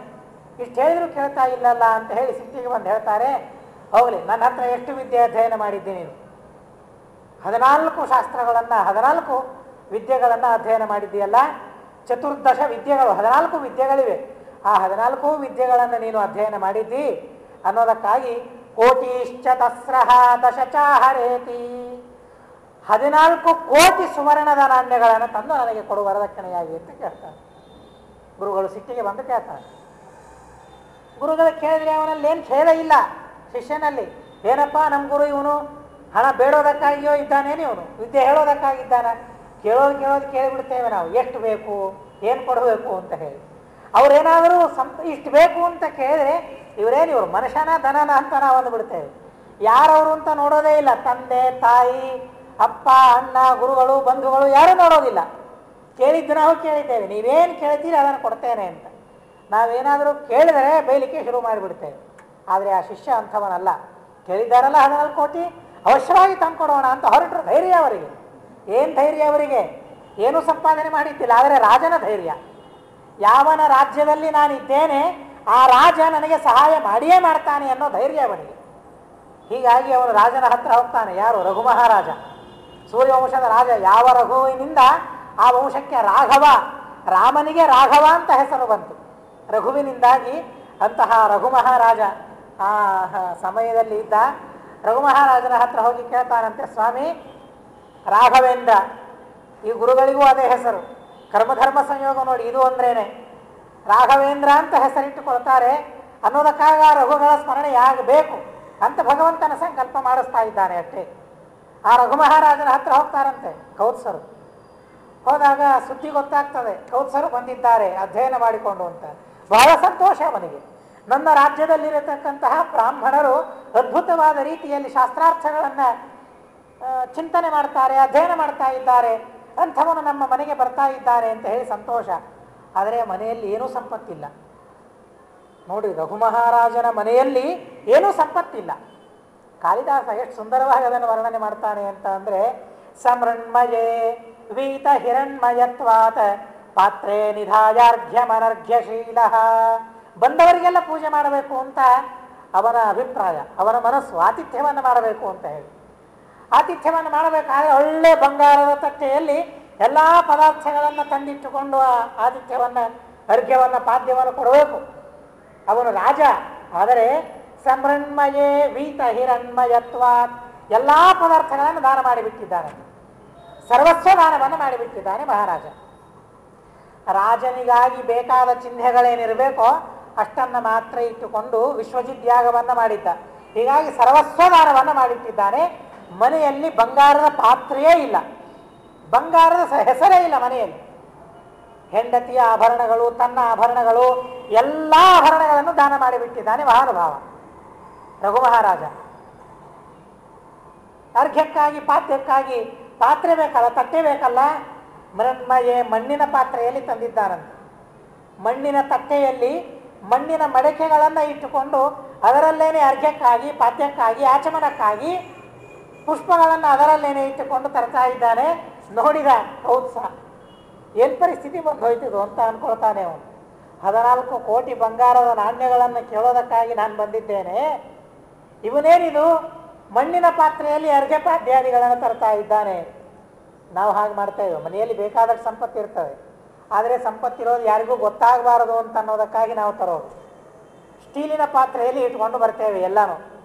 Speaker 1: ಇಷ್ಟು ಹೇಳಿದ್ರು ಕೇಳ್ತಾ ಇಲ್ಲಲ್ಲ ಅಂತ ಹೇಳಿ ಸಿಟ್ಟಿಗೆ ಬಂದು ಹೇಳ್ತಾರೆ, ಹೋಗಲಿ, ನನ್ನ ಹತ್ರ ಎಷ್ಟು ವಿದ್ಯೆ ಅಧ್ಯಯನ ಮಾಡಿದ್ದೀನಿ ನೀನು? 14 ಶಾಸ್ತ್ರಗಳನ್ನು 14 ವಿದ್ಯೆಗಳನ್ನು ಅಧ್ಯಯನ ಮಾಡಿದ್ದೀಯಲ್ಲ. ಚತುರ್ದಶ ವಿದ್ಯೆಗಳು, 14 ವಿದ್ಯೆಗಳಿವೆ. ಆ 14 ವಿದ್ಯೆಗಳನ್ನು ನೀನು ಅಧ್ಯಯನ ಮಾಡಿದ್ದಿ ಅನ್ನೋದಕ್ಕಾಗಿ ಕೋಟಿಶ್ಚ ತಸ್ರಹ ದಶಚಾಹರೇತಿ, 14 ಕೋಟಿ ಸುವರ್ಣದ ನಾಣ್ಯಗಳನ್ನು ತಂದು ನನಗೆ ಕೊಡು ವರದಕ್ಷಿಣೆಯಾಗಿ ಅಂತ ಕೇಳ್ತಾನೆ. ಗುರುಗಳು ಸಿಟ್ಟಿಗೆ ಬಂದು ಕೇಳ್ತಾನೆ. ಗುರುಗಳು ಕೇಳಿದ್ರೆ ಅವನಲ್ಲಿ ಏನು ಖೇದ ಇಲ್ಲ ಶಿಷ್ಯನಲ್ಲಿ. ಏನಪ್ಪ ನಮ್ಮ ಗುರು ಇವನು ಹಣ ಬೇಡೋದಕ್ಕಾಗಿಯೋ ಇದ್ದಾನೇನು, ಇವನು ವಿದ್ಯೆ ಹೇಳೋದಕ್ಕಾಗಿದ್ದಾನ? ಕೇಳೋದು ಕೇಳಿಬಿಡ್ತೇವೆ ನಾವು, ಎಷ್ಟು ಬೇಕು, ಏನು ಕೊಡಬೇಕು ಅಂತ ಹೇಳಿ. ಅವ್ರೇನಾದರೂ ಇಷ್ಟು ಬೇಕು ಅಂತ ಕೇಳಿದ್ರೆ ಇವರು ಮನುಷ್ಯನ ದನನ ಅಂತ ನಾವು ಅಂದುಬಿಡ್ತೇವೆ. ಯಾರವರು ಅಂತ ನೋಡೋದೇ ಇಲ್ಲ. ತಂದೆ ತಾಯಿ ಅಪ್ಪ ಅಣ್ಣ ಗುರುಗಳು ಬಂಧುಗಳು ಯಾರೂ ನೋಡೋದಿಲ್ಲ. ಕೇಳಿದ್ದು ನಾವು ಕೇಳಿದ್ದೇವೆ, ನೀವೇನು ಕೇಳ್ತೀರಿ ಅದನ್ನು ಕೊಡ್ತೇನೆ ಅಂತ. ನಾವೇನಾದರೂ ಕೇಳಿದರೆ ಬೈಲಿಕ್ಕೆ ಶುರು ಮಾಡಿಬಿಡ್ತೇವೆ. ಆದರೆ ಆ ಶಿಷ್ಯ ಅಂಥವನಲ್ಲ. ಕೇಳಿದ್ದಾರಲ್ಲ 14 ಕೋಟಿ, ಅವಶ್ಯವಾಗಿ ತಂದು ಕೊಡೋಣ ಅಂತ ಹೊರಟರು. ಧೈರ್ಯ ಅವರಿಗೆ. ಏನು ಧೈರ್ಯ ಅವರಿಗೆ? ಏನೂ ಸಂಪಾದನೆ ಮಾಡಿದ್ದಿಲ್ಲ, ಆದರೆ ರಾಜನ ಧೈರ್ಯ. ಯಾವನ ರಾಜ್ಯದಲ್ಲಿ ನಾನಿದ್ದೇನೆ ಆ ರಾಜ ನನಗೆ ಸಹಾಯ ಮಾಡಿಯೇ ಮಾಡ್ತಾನೆ ಅನ್ನೋ ಧೈರ್ಯ ಅವನಿಗೆ. ಹೀಗಾಗಿ ಅವನು ರಾಜನ ಹತ್ರ ಹೋಗ್ತಾನೆ. ಯಾರು? ರಘು ಮಹಾರಾಜ, ಸೂರ್ಯವಂಶದ ರಾಜ. ಯಾವ ರಘುವಿನಿಂದ ಆ ವಂಶಕ್ಕೆ ರಾಘವ, ರಾಮನಿಗೆ ರಾಘವ ಅಂತ ಹೆಸರು ಬಂತು. ರಘುವಿನಿಂದಾಗಿ ಅಂತಹ ರಘು ಮಹಾರಾಜ ಆ ಸಮಯದಲ್ಲಿ ಇದ್ದ. ರಘು ಮಹಾರಾಜನ ಹತ್ರ ಹೋಗಿ ಕೇಳ್ತಾನಂತೆ, ಸ್ವಾಮಿ ರಾಘವೇಂದ್ರ, ಈ ಗುರುಗಳಿಗೂ ಅದೇ ಹೆಸರು, ಕರ್ಮಧರ್ಮ ಸಂಯೋಗ ನೋಡಿ, ಇದು ಅಂದ್ರೇನೆ ರಾಘವೇಂದ್ರ ಅಂತ ಹೆಸರಿಟ್ಟುಕೊಳ್ತಾರೆ ಅನ್ನೋದಕ್ಕಾಗ ರಘುಗಳ ಸ್ಮರಣೆ ಆಗಬೇಕು ಅಂತ ಭಗವಂತನ ಸಂಕಲ್ಪ ಮಾಡಿಸ್ತಾ ಇದ್ದಾನೆ ಅಷ್ಟೇ. ಆ ರಘು ಮಹಾರಾಜನ ಹತ್ರ ಹೋಗ್ತಾರಂತೆ ಕೌತ್ಸರು. ಹೋದಾಗ ಸುದ್ದಿ ಗೊತ್ತಾಗ್ತದೆ, ಕೌತ್ಸರು ಬಂದಿದ್ದಾರೆ ಅಧ್ಯಯನ ಮಾಡಿಕೊಂಡು ಅಂತ. ಬಹಳ ಸಂತೋಷ ಅವನಿಗೆ. ನನ್ನ ರಾಜ್ಯದಲ್ಲಿರತಕ್ಕಂತಹ ಬ್ರಾಹ್ಮಣರು ಅದ್ಭುತವಾದ ರೀತಿಯಲ್ಲಿ ಶಾಸ್ತ್ರಾರ್ಥಗಳನ್ನು ಚಿಂತನೆ ಮಾಡ್ತಾರೆ, ಅಧ್ಯಯನ ಮಾಡ್ತಾ ಇದ್ದಾರೆ, ಅಂಥವನು ನಮ್ಮ ಮನೆಗೆ ಬರ್ತಾ ಇದ್ದಾರೆ ಅಂತ ಹೇಳಿ ಸಂತೋಷ. ಆದರೆ ಮನೆಯಲ್ಲಿ ಏನೂ ಸಂಪತ್ತಿಲ್ಲ. ನೋಡಿ, ರಘು ಮಹಾರಾಜನ ಮನೆಯಲ್ಲಿ ಏನೂ ಸಂಪತ್ತಿಲ್ಲ. ಕಾಳಿದಾಸ ಎಷ್ಟು ಸುಂದರವಾಗಿ ಅದನ್ನು ವರ್ಣನೆ ಮಾಡ್ತಾನೆ ಅಂತ ಅಂದರೆ, ಸಮೃಣ್ಮಯೇ ವೀತ ಹಿರಣ್ಮಯತ್ವಾತ ಪಾತ್ರೆ ನಿಧಾಯಾರ್ಘ್ಯಮನರ್ಘ್ಯಶೀಲ. ಬಂದವರಿಗೆಲ್ಲ ಪೂಜೆ ಮಾಡಬೇಕು ಅಂತ ಅವನ ಅಭಿಪ್ರಾಯ, ಅವನ ಮನಸ್ಸು. ಆತಿಥ್ಯವನ್ನು ಮಾಡಬೇಕು ಅಂತ ಹೇಳಿ, ಆತಿಥ್ಯವನ್ನು ಮಾಡಬೇಕಾದ್ರೆ ಒಳ್ಳೆ ಬಂಗಾರದ ತಟ್ಟೆಯಲ್ಲಿ ಎಲ್ಲ ಪದಾರ್ಥಗಳನ್ನು ತಂದಿಟ್ಟುಕೊಂಡು ಆ ಆತಿಥ್ಯವನ್ನು, ಅರ್ಘ್ಯವನ್ನು, ಪಾದ್ಯವನ್ನು ಕೊಡಬೇಕು. ಅವನು ರಾಜ. ಆದರೆ ಸಮೃಣ್ಮಯೇ ವೀತ ಹಿರಣ್ಮಯತ್ವಾತ್ ಎಲ್ಲ ಪದಾರ್ಥಗಳನ್ನು ದಾನ ಮಾಡಿಬಿಟ್ಟಿದ್ದಾನೆ, ಸರ್ವಸ್ವ ದಾನವನ್ನು ಮಾಡಿಬಿಟ್ಟಿದ್ದಾನೆ ಮಹಾರಾಜ. ರಾಜನಿಗಾಗಿ ಬೇಕಾದ ಚಿಹ್ನೆಗಳೇನಿರಬೇಕೋ ಅಷ್ಟನ್ನು ಮಾತ್ರ ಇಟ್ಟುಕೊಂಡು ವಿಶ್ವಜಿದ್ಯಾಗವನ್ನು ಮಾಡಿದ್ದ. ಹೀಗಾಗಿ ಸರ್ವಸ್ವ ದಾನವನ್ನು ಮಾಡಿಟ್ಟಿದ್ದಾನೆ. ಮನೆಯಲ್ಲಿ ಬಂಗಾರದ ಪಾತ್ರೆಯೇ ಇಲ್ಲ, ಬಂಗಾರದ ಹೆಸರೇ ಇಲ್ಲ ಮನೆಯಲ್ಲಿ. ಹೆಂಡತಿಯ ಆಭರಣಗಳು, ತನ್ನ ಆಭರಣಗಳು, ಎಲ್ಲ ಆಭರಣಗಳನ್ನು ದಾನ ಮಾಡಿಬಿಟ್ಟಿದ್ದಾನೆ ಮಹಾನುಭಾವ ರಘು ಮಹಾರಾಜ. ಅರ್ಘ್ಯಕ್ಕಾಗಿ, ಪಾತ್ಯಕ್ಕಾಗಿ ಪಾತ್ರೆ ಬೇಕಲ್ಲ, ತಟ್ಟೆ ಬೇಕಲ್ಲ. ಮೃಣ್ಮಯೇ ಮಣ್ಣಿನ ಪಾತ್ರೆಯಲ್ಲಿ ತಂದಿದ್ದಾನಂತೆ. ಮಣ್ಣಿನ ತಟ್ಟೆಯಲ್ಲಿ ಮಣ್ಣಿನ ಮಡಕೆಗಳನ್ನು ಇಟ್ಟುಕೊಂಡು ಅದರಲ್ಲೇನೆ ಅರ್ಘ್ಯಕ್ಕಾಗಿ, ಪಾದ್ಯಕ್ಕಾಗಿ, ಆಚಮನಕ್ಕಾಗಿ ಪುಷ್ಪಗಳನ್ನು ಅದರಲ್ಲೇನೆ ಇಟ್ಟುಕೊಂಡು ತರ್ತಾ ಇದ್ದಾನೆ. ನೋಡಿದ ಕೌತ್ಸ, ಏನು ಪರಿಸ್ಥಿತಿ ಬಂದು ಹೋಯ್ತಿದ್ದು ಅಂತ ಅಂದ್ಕೊಳ್ತಾನೆ ಅವನು. 14 ಕೋಟಿ ಬಂಗಾರದ ನಾಣ್ಯಗಳನ್ನು ಕೇಳೋದಕ್ಕಾಗಿ ನಾನು ಬಂದಿದ್ದೇನೆ, ಇವನೇನಿದು ಮಣ್ಣಿನ ಪಾತ್ರೆಯಲ್ಲಿ ಅರ್ಘ್ಯ ಪಾದ್ಯಾದಿಗಳನ್ನು ತರ್ತಾ ಇದ್ದಾನೆ. ನಾವು ಹಾಗೆ ಮಾಡ್ತಾ ಇದ್ದೇವೆ. ಮನೆಯಲ್ಲಿ ಬೇಕಾದಷ್ಟು ಸಂಪತ್ತು ಇರ್ತವೆ, ಆದರೆ ಸಂಪತ್ತಿರೋದು ಯಾರಿಗೂ ಗೊತ್ತಾಗಬಾರದು ಅಂತ ಅನ್ನೋದಕ್ಕಾಗಿ ನಾವು ತರೋದು. ಸ್ಟೀಲಿನ ಪಾತ್ರೆಯಲ್ಲಿ ಇಟ್ಕೊಂಡು ಬರ್ತೇವೆ ಎಲ್ಲನೂ.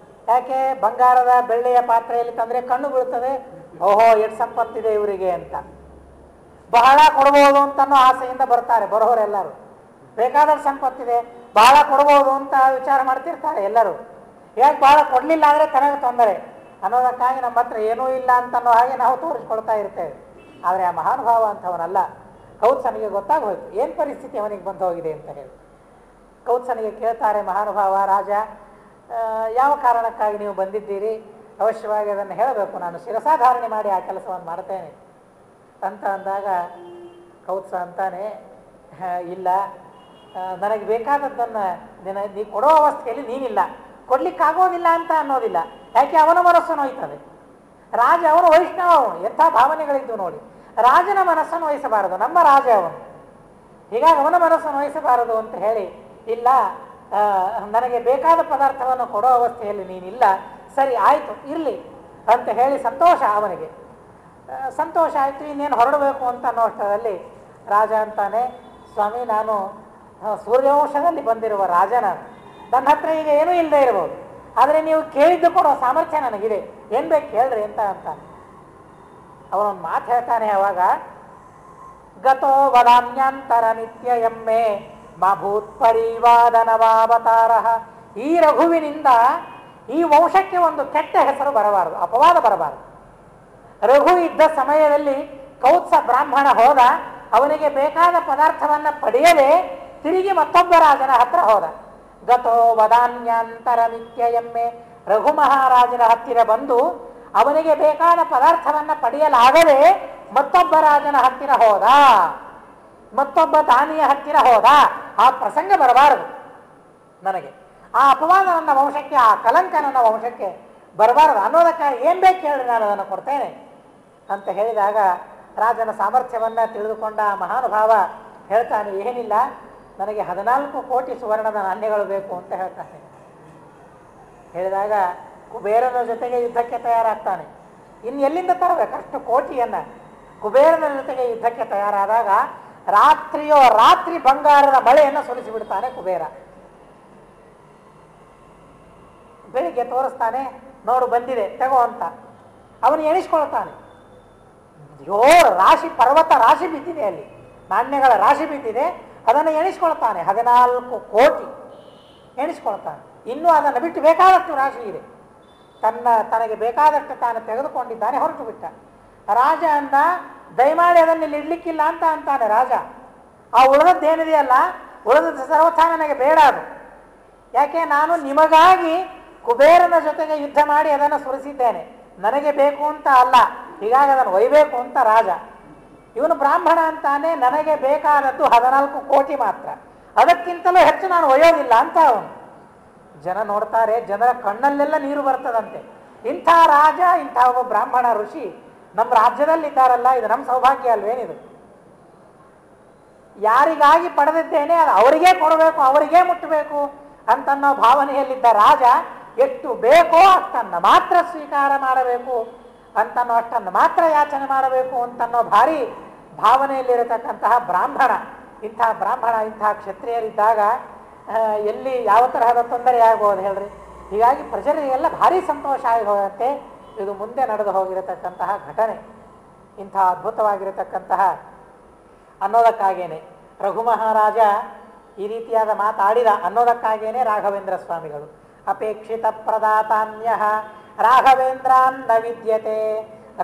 Speaker 1: ಯಾಕೆ? ಬಂಗಾರದ ಬೆಳ್ಳಿಯ ಪಾತ್ರೆಯಲ್ಲಿ ತಂದರೆ ಕಣ್ಣು ಬೀಳ್ತದೆ, ಓಹೋ ಎಷ್ಟು ಸಂಪತ್ತಿದೆ ಇವರಿಗೆ ಅಂತ. ಬಹಳ ಕೊಡ್ಬೋದು ಅಂತನೋ ಆಸೆಯಿಂದ ಬರ್ತಾರೆ ಬರೋರೆಲ್ಲರೂ. ಬೇಕಾದಷ್ಟು ಸಂಪತ್ತಿದೆ, ಬಹಳ ಕೊಡ್ಬೋದು ಅಂತ ವಿಚಾರ ಮಾಡ್ತಿರ್ತಾರೆ ಎಲ್ಲರೂ. ಯಾಕೆ ಬಹಳ ಕೊಡಲಿಲ್ಲ ಅಂದರೆ ತನಗೆ ತೊಂದರೆ ಅನ್ನೋದಕ್ಕಾಗಿ ನಮ್ಮ ಹತ್ರ ಏನೂ ಇಲ್ಲ ಅಂತನ್ನೋ ಹಾಗೆ ನಾವು ತೋರಿಸ್ಕೊಳ್ತಾ ಇರ್ತೇವೆ. ಆದರೆ ಆ ಮಹಾನುಭಾವ ಅಂಥವನಲ್ಲ. ಕೌತ್ಸನಿಗೆ ಗೊತ್ತಾಗೋಯ್ತು ಏನು ಪರಿಸ್ಥಿತಿ ಅವನಿಗೆ ಬಂದು ಹೋಗಿದೆ ಅಂತ ಹೇಳಿ. ಕೌತ್ಸನಿಗೆ ಕೇಳ್ತಾರೆ ಮಹಾನುಭಾವ, ರಾಜ ಯಾವ ಕಾರಣಕ್ಕಾಗಿ ನೀವು ಬಂದಿದ್ದೀರಿ, ಅವಶ್ಯವಾಗಿ ಅದನ್ನು ಹೇಳಬೇಕು, ನಾನು ಶಿರಸಾಧಾರಣೆ ಮಾಡಿ ಆ ಕೆಲಸವನ್ನು ಮಾಡ್ತೇನೆ ಅಂತ ಅಂದಾಗ ಕೌತ್ಸ ಅಂತಾನೆ, ಇಲ್ಲ, ನನಗೆ ಬೇಕಾದದ್ದನ್ನು ನೀ ಕೊಡೋ ಅವಸ್ಥೆಯಲ್ಲಿ ನೀನಿಲ್ಲ, ಕೊಡ್ಲಿಕ್ಕಾಗೋದಿಲ್ಲ ಅಂತ ಅನ್ನೋದಿಲ್ಲ. ಯಾಕೆ? ಅವನ ಮನಸ್ಸು ನೋಯ್ತದೆ. ರಾಜ ಅವನು ವೈಷ್ಣವ, ಅವನು ಎಂಥ ಭಾವನೆಗಳಿದ್ದು ನೋಡಿ. ರಾಜನ ಮನಸ್ಸನ್ನು ವಹಿಸಬಾರದು, ನಮ್ಮ ರಾಜ ಅವನು. ಹೀಗಾಗಿ ಅವನ ಮನಸ್ಸನ್ನು ವಹಿಸಬಾರದು ಅಂತ ಹೇಳಿ, ಇಲ್ಲ, ನನಗೆ ಬೇಕಾದ ಪದಾರ್ಥವನ್ನು ಕೊಡೋ ಅವಸ್ಥೆಯಲ್ಲಿ ನೀನಿಲ್ಲ, ಸರಿ ಆಯಿತು ಇರಲಿ ಅಂತ ಹೇಳಿ ಸಂತೋಷ ಅವನಿಗೆ. ಸಂತೋಷ ಆಯಿತು, ಇನ್ನೇನು ಹೊರಡಬೇಕು ಅಂತ ಅನ್ನೋ ಅಷ್ಟರಲ್ಲಿ ರಾಜ ಅಂತಾನೆ, ಸ್ವಾಮಿ ನಾನು ಸೂರ್ಯವಂಶದಲ್ಲಿ ಬಂದಿರುವ ರಾಜ, ನನ್ನ ಹತ್ರ ಈಗ ಏನೂ ಇಲ್ಲದೆ ಇರ್ಬೋದು, ಆದರೆ ನೀವು ಕೇಳಿದ್ದು ಕೊಡೋ ಸಾಮರ್ಥ್ಯ ನನಗಿದೆ, ಏನು ಬೇಕು ಹೇಳ್ರಿ ಅಂತ ಅಂತಾನೆ. ಅವನೊಂದು ಮಾತು ಹೇಳ್ತಾನೆ ಅವಾಗ, ಗತೋ ವದಾನ್ಯಾಂತರ ನಿತ್ಯ ಎಮ್ಮೆ ಮಾ ಭೂತ್ ಪರಿವಾದನವಾವತಾರ. ಈ ರಘುವಿನಿಂದ ಈ ವಂಶಕ್ಕೆ ಒಂದು ಕೆಟ್ಟ ಹೆಸರು ಬರಬಾರದು, ಅಪವಾದ ಬರಬಾರದು. ರಘು ಇದ್ದ ಸಮಯದಲ್ಲಿ ಕೌತ್ಸ ಬ್ರಾಹ್ಮಣ ಹೋದ, ಅವನಿಗೆ ಬೇಕಾದ ಪದಾರ್ಥವನ್ನು ಪಡೆಯದೆ ತಿರುಗಿ ಮತ್ತೊಬ್ಬ ರಾಜನ ಹತ್ರ ಹೋದ. ಗತೋ ವದಾನ್ಯಾಂತರ ನಿತ್ಯ ಎಮ್ಮೆ, ರಘು ಮಹಾರಾಜನ ಹತ್ತಿರ ಬಂದು ಅವನಿಗೆ ಬೇಕಾದ ಪದಾರ್ಥವನ್ನು ಪಡೆಯಲಾಗದೆ ಮತ್ತೊಬ್ಬ ರಾಜನ ಹತ್ತಿರ ಹೋದ, ಮತ್ತೊಬ್ಬ ದಾನಿಯ ಹತ್ತಿರ ಹೋದ. ಆ ಪ್ರಸಂಗ ಬರಬಾರದು ನನಗೆ, ಆ ಅಪವಾದ ನನ್ನ ವಂಶಕ್ಕೆ, ಆ ಕಲಂಕ ನನ್ನ ವಂಶಕ್ಕೆ ಬರಬಾರದು ಅನ್ನೋದಕ್ಕಾಗಿ ಏನು ಬೇಕು ಹೇಳಿ ನಾನು ಅದನ್ನು ಕೊಡ್ತೇನೆ ಅಂತ ಹೇಳಿದಾಗ ರಾಜನ ಸಾಮರ್ಥ್ಯವನ್ನು ತಿಳಿದುಕೊಂಡ ಮಹಾನುಭಾವ ಹೇಳ್ತಾನೆ, ಏನಿಲ್ಲ, ನನಗೆ 14 ಕೋಟಿ ಸುವರ್ಣದ ನಾಣ್ಯಗಳು ಬೇಕು ಅಂತ ಹೇಳ್ತಾನೆ. ಹೇಳಿದಾಗ ಕುಬೇರನ ಜೊತೆಗೆ ಯುದ್ಧಕ್ಕೆ ತಯಾರಾಗ್ತಾನೆ. ಇನ್ನು ಎಲ್ಲಿಂದ ತರಬೇಕು ಅಷ್ಟು ಕೋಟಿಯನ್ನು? ಕುಬೇರನ ಜೊತೆಗೆ ಯುದ್ಧಕ್ಕೆ ತಯಾರಾದಾಗ ರಾತ್ರಿಯೋ ರಾತ್ರಿ ಬಂಗಾರದ ಮಳೆಯನ್ನು ಸುರಿಸಿಬಿಡ್ತಾನೆ ಕುಬೇರ. ಬೆಳಿಗ್ಗೆ ತೋರಿಸ್ತಾನೆ, ನೋಡು ಬಂದಿದೆ ತಗೋ ಅಂತ. ಅವನು ಎಣಿಸ್ಕೊಳ್ತಾನೆ, ರಾಶಿ, ಪರ್ವತ ರಾಶಿ ಬಿದ್ದಿದೆ, ಅಲ್ಲಿ ನಾಣ್ಯಗಳ ರಾಶಿ ಬಿದ್ದಿದೆ. ಅದನ್ನು ಎಣಿಸ್ಕೊಳ್ತಾನೆ, 14 ಕೋಟಿ ಎಣಿಸ್ಕೊಳ್ತಾನೆ. ಇನ್ನೂ ಅದನ್ನು ಬಿಟ್ಟು ಬೇಕಾದಷ್ಟು ರಾಶಿ ಇದೆ. ತನಗೆ ಬೇಕಾದಷ್ಟು ತಾನು ತೆಗೆದುಕೊಂಡಿದ್ದಾನೆ, ಹೊರಟು ಬಿಟ್ಟ. ರಾಜ ಅಂದ, ದಯಮಾಡಿ ಅದನ್ನು ಇಲ್ಲಿ ಇಡ್ಲಿಕ್ಕಿಲ್ಲ ಅಂತ ಅಂತಾನೆ ರಾಜ. ಆ ಉಳಿದದ್ದೇನಿದೆಯಲ್ಲ, ಉಳಿದದ್ದು ಸರ್ವಥಾ ನನಗೆ ಬೇಡ ಅದು. ಯಾಕೆ? ನಾನು ನಿಮಗಾಗಿ ಕುಬೇರನ ಜೊತೆಗೆ ಯುದ್ಧ ಮಾಡಿ ಅದನ್ನು ಸುರಿಸಿದ್ದೇನೆ, ನನಗೆ ಬೇಕು ಅಂತ ಅಲ್ಲ, ಹೀಗಾಗಿ ಅದನ್ನು ಒಯ್ಬೇಕು ಅಂತ ರಾಜ. ಇವನು ಬ್ರಾಹ್ಮಣ ಅಂತಾನೆ, ನನಗೆ ಬೇಕಾದದ್ದು 14 ಕೋಟಿ ಮಾತ್ರ, ಅದಕ್ಕಿಂತಲೂ ಹೆಚ್ಚು ನಾನು ಒಯ್ಯೋದಿಲ್ಲ ಅಂತ ಅವನು. ಜನ ನೋಡ್ತಾರೆ, ಜನರ ಕಣ್ಣಲ್ಲೆಲ್ಲ ನೀರು ಬರ್ತದಂತೆ. ಇಂಥ ರಾಜ, ಇಂಥ ಒಬ್ಬ ಬ್ರಾಹ್ಮಣ ಋಷಿ ನಮ್ಮ ರಾಜ್ಯದಲ್ಲಿದ್ದಾರಲ್ಲ, ಇದು ನಮ್ಮ ಸೌಭಾಗ್ಯ ಅಲ್ವೇನಿದು. ಯಾರಿಗಾಗಿ ಪಡೆದಿದ್ದೇನೆ ಅದು ಅವರಿಗೇ ಕೊಡಬೇಕು, ಅವರಿಗೇ ಮುಟ್ಟಬೇಕು ಅಂತನ್ನೋ ಭಾವನೆಯಲ್ಲಿದ್ದ ರಾಜ ಎಷ್ಟು ಬೇಕೋ ಅಷ್ಟನ್ನು ಮಾತ್ರ ಸ್ವೀಕಾರ ಮಾಡಬೇಕು ಅಂತನ್ನೋ ಅಷ್ಟನ್ನು ಮಾತ್ರ ಯಾಚನೆ ಮಾಡಬೇಕು ಅಂತನ್ನೋ ಭಾರಿ ಭಾವನೆಯಲ್ಲಿರತಕ್ಕಂತಹ ಬ್ರಾಹ್ಮಣ. ಇಂಥ ಬ್ರಾಹ್ಮಣ, ಇಂಥ ಕ್ಷತ್ರಿಯರಿದ್ದಾಗ ಎಲ್ಲಿ ಯಾವ ತರಹದ ತೊಂದರೆ ಆಗ್ಬೋದು ಹೇಳ್ರಿ. ಹೀಗಾಗಿ ಪ್ರಜರಿಗೆಲ್ಲ ಭಾರಿ ಸಂತೋಷ ಆಗಿ ಹೋಗುತ್ತೆ. ಇದು ಮುಂದೆ ನಡೆದು ಹೋಗಿರತಕ್ಕಂತಹ ಘಟನೆ, ಇಂಥ ಅದ್ಭುತವಾಗಿರತಕ್ಕಂತಹ ಅನ್ನೋದಕ್ಕಾಗೇನೆ ರಘು ಮಹಾರಾಜ ಈ ರೀತಿಯಾದ ಮಾತಾಡಿದ ಅನ್ನೋದಕ್ಕಾಗೇನೆ ರಾಘವೇಂದ್ರ ಸ್ವಾಮಿಗಳು ಅಪೇಕ್ಷಿತ ಪ್ರದಾತಾನ್ಯ ರಾಘವೇಂದ್ರಾನ್ನ ವಿದ್ಯತೆ.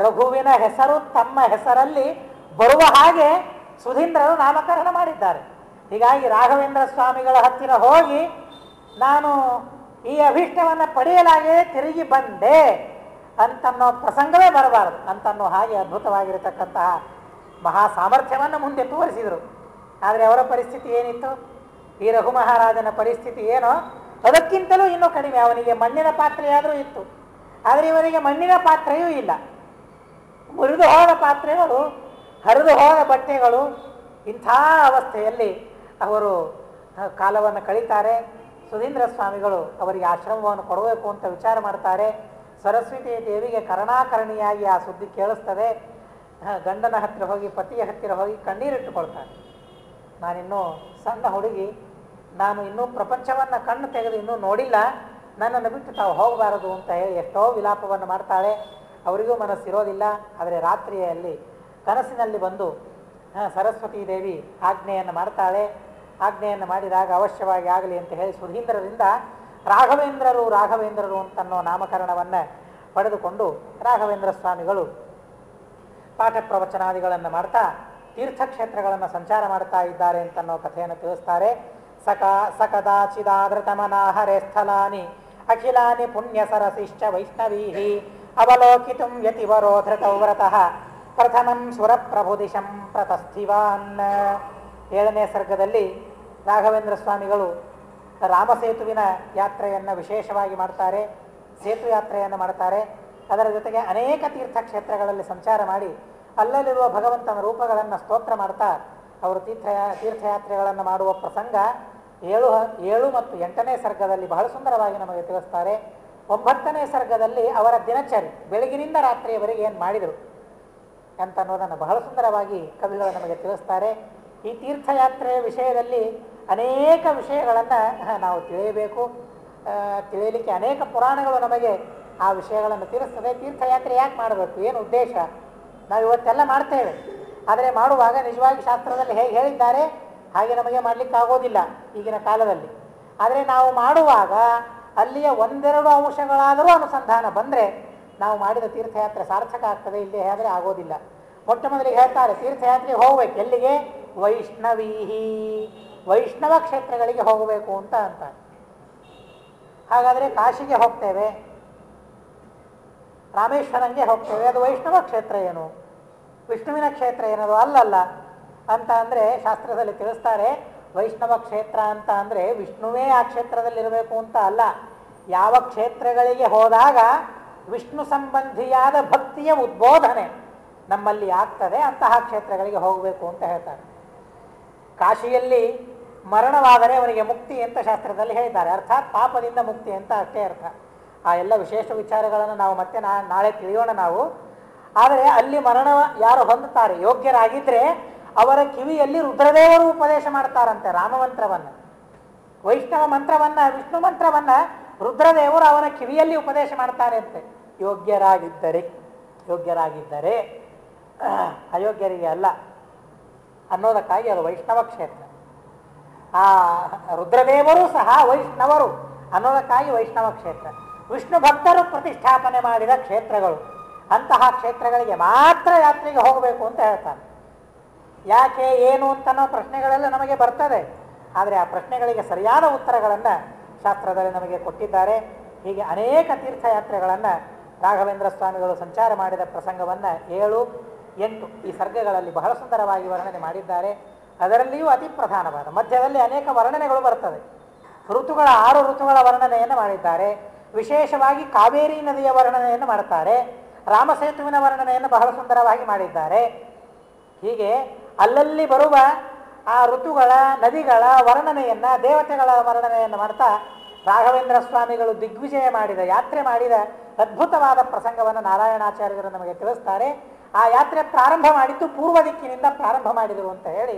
Speaker 1: ರಘುವಿನ ಹೆಸರು ತಮ್ಮ ಹೆಸರಲ್ಲಿ ಬರುವ ಹಾಗೆ ಸುಧೀಂದ್ರರು ನಾಮಕರಣ ಮಾಡಿದ್ದಾರೆ. ಹೀಗಾಗಿ ರಾಘವೇಂದ್ರ ಸ್ವಾಮಿಗಳ ಹತ್ತಿರ ಹೋಗಿ ನಾನು ಈ ಅಭೀಷ್ಟವನ್ನು ಪಡೆಯಲಾಗೆ ತಿರುಗಿ ಬಂದೆ ಅಂತನ್ನೋ ಪ್ರಸಂಗವೇ ಬರಬಾರದು ಅಂತನ್ನೋ ಹಾಗೆ ಅದ್ಭುತವಾಗಿರತಕ್ಕಂತಹ ಮಹಾ ಸಾಮರ್ಥ್ಯವನ್ನು ಮುಂದೆ ತೋರಿಸಿದರು. ಆದರೆ ಅವರ ಪರಿಸ್ಥಿತಿ ಏನಿತ್ತು? ಈ ರಘು ಮಹಾರಾಜನ ಪರಿಸ್ಥಿತಿ ಏನೋ ಅದಕ್ಕಿಂತಲೂ ಇನ್ನೂ ಕಡಿಮೆ. ಅವನಿಗೆ ಮಣ್ಣಿನ ಪಾತ್ರೆಯಾದರೂ ಇತ್ತು, ಆದರೆ ಇವರಿಗೆ ಮಣ್ಣಿನ ಪಾತ್ರೆಯೂ ಇಲ್ಲ. ಮುರಿದು ಹೋದ ಪಾತ್ರೆಗಳು, ಹರಿದು ಹೋದ ಬಟ್ಟೆಗಳು, ಇಂಥ ಅವಸ್ಥೆಯಲ್ಲಿ ಅವರು ಕಾಲವನ್ನು ಕಳೀತಾರೆ. ಸುಧೀಂದ್ರ ಸ್ವಾಮಿಗಳು ಅವರಿಗೆ ಆಶ್ರಮವನ್ನು ಕೊಡಬೇಕು ಅಂತ ವಿಚಾರ ಮಾಡ್ತಾರೆ. ಸರಸ್ವತಿ ದೇವಿಗೆ ಕರ್ಣಾಕರ್ಣಿಯಾಗಿ ಆ ಸುದ್ದಿ ಕೇಳಿಸ್ತದೆ. ಗಂಡನ ಹತ್ತಿರ ಹೋಗಿ, ಪತಿಯ ಹತ್ತಿರ ಹೋಗಿ ಕಣ್ಣೀರಿಟ್ಟುಕೊಳ್ತಾರೆ. ನಾನಿನ್ನೂ ಸಣ್ಣ ಹುಡುಗಿ, ನಾನು ಇನ್ನೂ ಪ್ರಪಂಚವನ್ನು ಕಣ್ಣು ತೆಗೆದು ಇನ್ನೂ ನೋಡಿಲ್ಲ, ನನ್ನನ್ನು ಬಿಟ್ಟು ತಾವು ಹೋಗಬಾರದು ಅಂತ ಹೇಳಿ ಎಷ್ಟೋ ವಿಲಾಪವನ್ನು ಮಾಡ್ತಾಳೆ. ಅವರಿಗೂ ಮನಸ್ಸಿರೋದಿಲ್ಲ. ಆದರೆ ರಾತ್ರಿಯಲ್ಲಿ ಕನಸಿನಲ್ಲಿ ಬಂದು ಸರಸ್ವತೀ ದೇವಿ ಆಜ್ಞೆಯನ್ನು ಮಾಡ್ತಾಳೆ. ಆಜ್ಞೆಯನ್ನು ಮಾಡಿದಾಗ ಅವಶ್ಯವಾಗಿ ಆಗಲಿ ಅಂತ ಹೇಳಿ ಸುಧೀಂದ್ರರಿಂದ ರಾಘವೇಂದ್ರರು ಅಂತನ್ನೋ ನಾಮಕರಣವನ್ನು ಪಡೆದುಕೊಂಡು ರಾಘವೇಂದ್ರ ಸ್ವಾಮಿಗಳು ಪಾಠ ಪ್ರವಚನಾದಿಗಳನ್ನು ಮಾಡ್ತಾ ತೀರ್ಥಕ್ಷೇತ್ರಗಳನ್ನು ಸಂಚಾರ ಮಾಡ್ತಾ ಇದ್ದಾರೆ ಅಂತನ್ನೋ ಕಥೆಯನ್ನು ತಿಳಿಸ್ತಾರೆ. ಸಕದಾಚಿದಾದೃತಮನಾಹರೇ ಸ್ಥಳಾನಿ ಅಖಿಲಾನಿ ಪುಣ್ಯ ಸರಸಿಶ್ಚ ವೈಷ್ಣವೀಹಿ ಅವಲೋಕಿತುಂ ಯತಿವರೋ ಧೃತೌ ವ್ರತಃ ಪ್ರಥಮಂ ಸುರಪ್ರಭುದಿಶಂ ಪ್ರತಸ್ಥಿವಾನ್. 7ನೇ ಸರ್ಗದಲ್ಲಿ ರಾಘವೇಂದ್ರ ಸ್ವಾಮಿಗಳು ರಾಮಸೇತುವಿನ ಯಾತ್ರೆಯನ್ನು ವಿಶೇಷವಾಗಿ ಮಾಡ್ತಾರೆ, ಸೇತು ಯಾತ್ರೆಯನ್ನು ಮಾಡ್ತಾರೆ. ಅದರ ಜೊತೆಗೆ ಅನೇಕ ತೀರ್ಥಕ್ಷೇತ್ರಗಳಲ್ಲಿ ಸಂಚಾರ ಮಾಡಿ ಅಲ್ಲಲ್ಲಿರುವ ಭಗವಂತನ ರೂಪಗಳನ್ನು ಸ್ತೋತ್ರ ಮಾಡ್ತಾ ಅವರು ತೀರ್ಥಯಾತ್ರೆಗಳನ್ನು ಮಾಡುವ ಪ್ರಸಂಗ 7 ಮತ್ತು 8ನೇ ಸರ್ಗದಲ್ಲಿ ಬಹಳ ಸುಂದರವಾಗಿ ನಮಗೆ ತಿಳಿಸ್ತಾರೆ. 9ನೇ ಸರ್ಗದಲ್ಲಿ ಅವರ ದಿನಚರಿ ಬೆಳಗಿನಿಂದ ರಾತ್ರಿಯವರೆಗೆ ಏನು ಮಾಡಿದರು ಅಂತನ್ನೋದನ್ನು ಬಹಳ ಸುಂದರವಾಗಿ ಕವಿಗಳು ನಮಗೆ ತಿಳಿಸ್ತಾರೆ. ಈ ತೀರ್ಥಯಾತ್ರೆಯ ವಿಷಯದಲ್ಲಿ ಅನೇಕ ವಿಷಯಗಳನ್ನು ನಾವು ತಿಳಿಯಬೇಕು. ತಿಳಿಯಲಿಕ್ಕೆ ಅನೇಕ ಪುರಾಣಗಳು ನಮಗೆ ಆ ವಿಷಯಗಳನ್ನು ತಿಳಿಸ್ತದೆ. ತೀರ್ಥಯಾತ್ರೆ ಯಾಕೆ ಮಾಡಬೇಕು, ಏನು ಉದ್ದೇಶ? ನಾವು ಇವತ್ತೆಲ್ಲ ಮಾಡ್ತೇವೆ, ಆದರೆ ಮಾಡುವಾಗ ನಿಜವಾಗಿ ಶಾಸ್ತ್ರದಲ್ಲಿ ಹೇಗೆ ಹೇಳಿದ್ದಾರೆ ಹಾಗೆ ನಮಗೆ ಮಾಡಲಿಕ್ಕಾಗೋದಿಲ್ಲ ಈಗಿನ ಕಾಲದಲ್ಲಿ. ಆದರೆ ನಾವು ಮಾಡುವಾಗ ಅಲ್ಲಿಯ ಒಂದೆರಡು ಅಂಶಗಳಾದರೂ ಅನುಸಂಧಾನ ಬಂದರೆ ನಾವು ಮಾಡಿದ ತೀರ್ಥಯಾತ್ರೆ ಸಾರ್ಥಕ ಆಗ್ತದೆ. ಇಲ್ಲೇ ಆದರೆ ಆಗೋದಿಲ್ಲ. ಮೊಟ್ಟ ಮೊದಲಿಗೆ ಹೇಳ್ತಾರೆ, ತೀರ್ಥಯಾತ್ರೆಗೆ ಹೋಗ್ಬೇಕು. ಎಲ್ಲಿಗೆ? ವೈಷ್ಣವೀಹಿ, ವೈಷ್ಣವ ಕ್ಷೇತ್ರಗಳಿಗೆ ಹೋಗಬೇಕು ಅಂತ ಅಂತಾರೆ. ಹಾಗಾದರೆ ಕಾಶಿಗೆ ಹೋಗ್ತೇವೆ, ರಾಮೇಶ್ವರಂಗೆ ಹೋಗ್ತೇವೆ, ಅದು ವೈಷ್ಣವ ಕ್ಷೇತ್ರ ಏನು? ವಿಷ್ಣುವಿನ ಕ್ಷೇತ್ರ ಏನದು? ಅಲ್ಲಲ್ಲ ಅಂತ ಅಂದರೆ ಶಾಸ್ತ್ರದಲ್ಲಿ ತಿಳಿಸ್ತಾರೆ. ವೈಷ್ಣವ ಕ್ಷೇತ್ರ ಅಂತ ಅಂದರೆ ವಿಷ್ಣುವೇ ಆ ಕ್ಷೇತ್ರದಲ್ಲಿರಬೇಕು ಅಂತ ಅಲ್ಲ. ಯಾವ ಕ್ಷೇತ್ರಗಳಿಗೆ ಹೋದಾಗ ವಿಷ್ಣು ಸಂಬಂಧಿಯಾದ ಭಕ್ತಿಯ ಉದ್ಬೋಧನೆ ನಮ್ಮಲ್ಲಿ ಆಗ್ತದೆ ಅಂತಹ ಕ್ಷೇತ್ರಗಳಿಗೆ ಹೋಗಬೇಕು ಅಂತ ಹೇಳ್ತಾರೆ. ಕಾಶಿಯಲ್ಲಿ ಮರಣವಾದರೆ ಅವನಿಗೆ ಮುಕ್ತಿ ಅಂತ ಶಾಸ್ತ್ರದಲ್ಲಿ ಹೇಳಿದ್ದಾರೆ. ಅರ್ಥಾತ್ ಪಾಪದಿಂದ ಮುಕ್ತಿ ಅಂತ ಅಷ್ಟೇ ಅರ್ಥ. ಆ ಎಲ್ಲ ವಿಶೇಷ ವಿಚಾರಗಳನ್ನು ನಾವು ಮತ್ತೆ ನಾಳೆ ತಿಳಿಯೋಣ ನಾವು. ಆದರೆ ಅಲ್ಲಿ ಮರಣ ಯಾರು ಹೊಂದುತ್ತಾರೆ ಯೋಗ್ಯರಾಗಿದ್ದರೆ ಅವರ ಕಿವಿಯಲ್ಲಿ ರುದ್ರದೇವರು ಉಪದೇಶ ಮಾಡ್ತಾರಂತೆ ರಾಮಮಂತ್ರವನ್ನು, ವೈಷ್ಣವ ಮಂತ್ರವನ್ನು, ವಿಷ್ಣು ಮಂತ್ರವನ್ನು ರುದ್ರದೇವರು ಅವರ ಕಿವಿಯಲ್ಲಿ ಉಪದೇಶ ಮಾಡ್ತಾರೆ ಅಂತೆ. ಯೋಗ್ಯರಾಗಿದ್ದರೆ ಅಯೋಗ್ಯರಿಗೆ ಅಲ್ಲ ಅನ್ನೋದಕ್ಕಾಗಿ ಅದು ವೈಷ್ಣವ ಕ್ಷೇತ್ರ. ಆ ರುದ್ರದೇವರು ಸಹ ವೈಷ್ಣವರು ಅನ್ನೋದಕ್ಕಾಗಿ ವೈಷ್ಣವ ಕ್ಷೇತ್ರ. ವಿಷ್ಣು ಭಕ್ತರು ಪ್ರತಿಷ್ಠಾಪನೆ ಮಾಡಿದ ಕ್ಷೇತ್ರಗಳು, ಅಂತಹ ಕ್ಷೇತ್ರಗಳಿಗೆ ಮಾತ್ರ ಯಾತ್ರೆಗೆ ಹೋಗಬೇಕು ಅಂತ ಹೇಳ್ತಾರೆ. ಯಾಕೆ ಏನು ಅಂತನೋ ಪ್ರಶ್ನೆಗಳೆಲ್ಲ ನಮಗೆ ಬರ್ತದೆ. ಆದರೆ ಆ ಪ್ರಶ್ನೆಗಳಿಗೆ ಸರಿಯಾದ ಉತ್ತರಗಳನ್ನು ಶಾಸ್ತ್ರದಲ್ಲಿ ನಮಗೆ ಕೊಟ್ಟಿದ್ದಾರೆ. ಹೀಗೆ ಅನೇಕ ತೀರ್ಥಯಾತ್ರೆಗಳನ್ನು ರಾಘವೇಂದ್ರ ಸ್ವಾಮಿಗಳು ಸಂಚಾರ ಮಾಡಿದ ಪ್ರಸಂಗವನ್ನು 7, 8 ಈ ಸರ್ಗಗಳಲ್ಲಿ ಬಹಳ ಸುಂದರವಾಗಿ ವರ್ಣನೆ ಮಾಡಿದ್ದಾರೆ. ಅದರಲ್ಲಿಯೂ ಅತಿ ಪ್ರಧಾನವಾದ ಮಧ್ಯದಲ್ಲಿ ಅನೇಕ ವರ್ಣನೆಗಳು ಬರ್ತದೆ. ಋತುಗಳ 6 ಋತುಗಳ ವರ್ಣನೆಯನ್ನು ಮಾಡಿದ್ದಾರೆ. ವಿಶೇಷವಾಗಿ ಕಾವೇರಿ ನದಿಯ ವರ್ಣನೆಯನ್ನು ಮಾಡ್ತಾರೆ. ರಾಮಸೇತುವಿನ ವರ್ಣನೆಯನ್ನು ಬಹಳ ಸುಂದರವಾಗಿ ಮಾಡಿದ್ದಾರೆ. ಹೀಗೆ ಅಲ್ಲಲ್ಲಿ ಬರುವ ಆ ಋತುಗಳ, ನದಿಗಳ ವರ್ಣನೆಯನ್ನು, ದೇವತೆಗಳ ವರ್ಣನೆಯನ್ನು ಮಾಡ್ತಾ ರಾಘವೇಂದ್ರ ಸ್ವಾಮಿಗಳು ದಿಗ್ವಿಜಯ ಮಾಡಿದ, ಯಾತ್ರೆ ಮಾಡಿದ ಅದ್ಭುತವಾದ ಪ್ರಸಂಗವನ್ನು ನಾರಾಯಣಾಚಾರ್ಯರು ನಮಗೆ ತಿಳಿಸ್ತಾರೆ. ಆ ಯಾತ್ರೆ ಪ್ರಾರಂಭ ಮಾಡಿದ್ದು ಪೂರ್ವ ದಿಕ್ಕಿನಿಂದ ಪ್ರಾರಂಭ ಮಾಡಿದರು ಅಂತ ಹೇಳಿ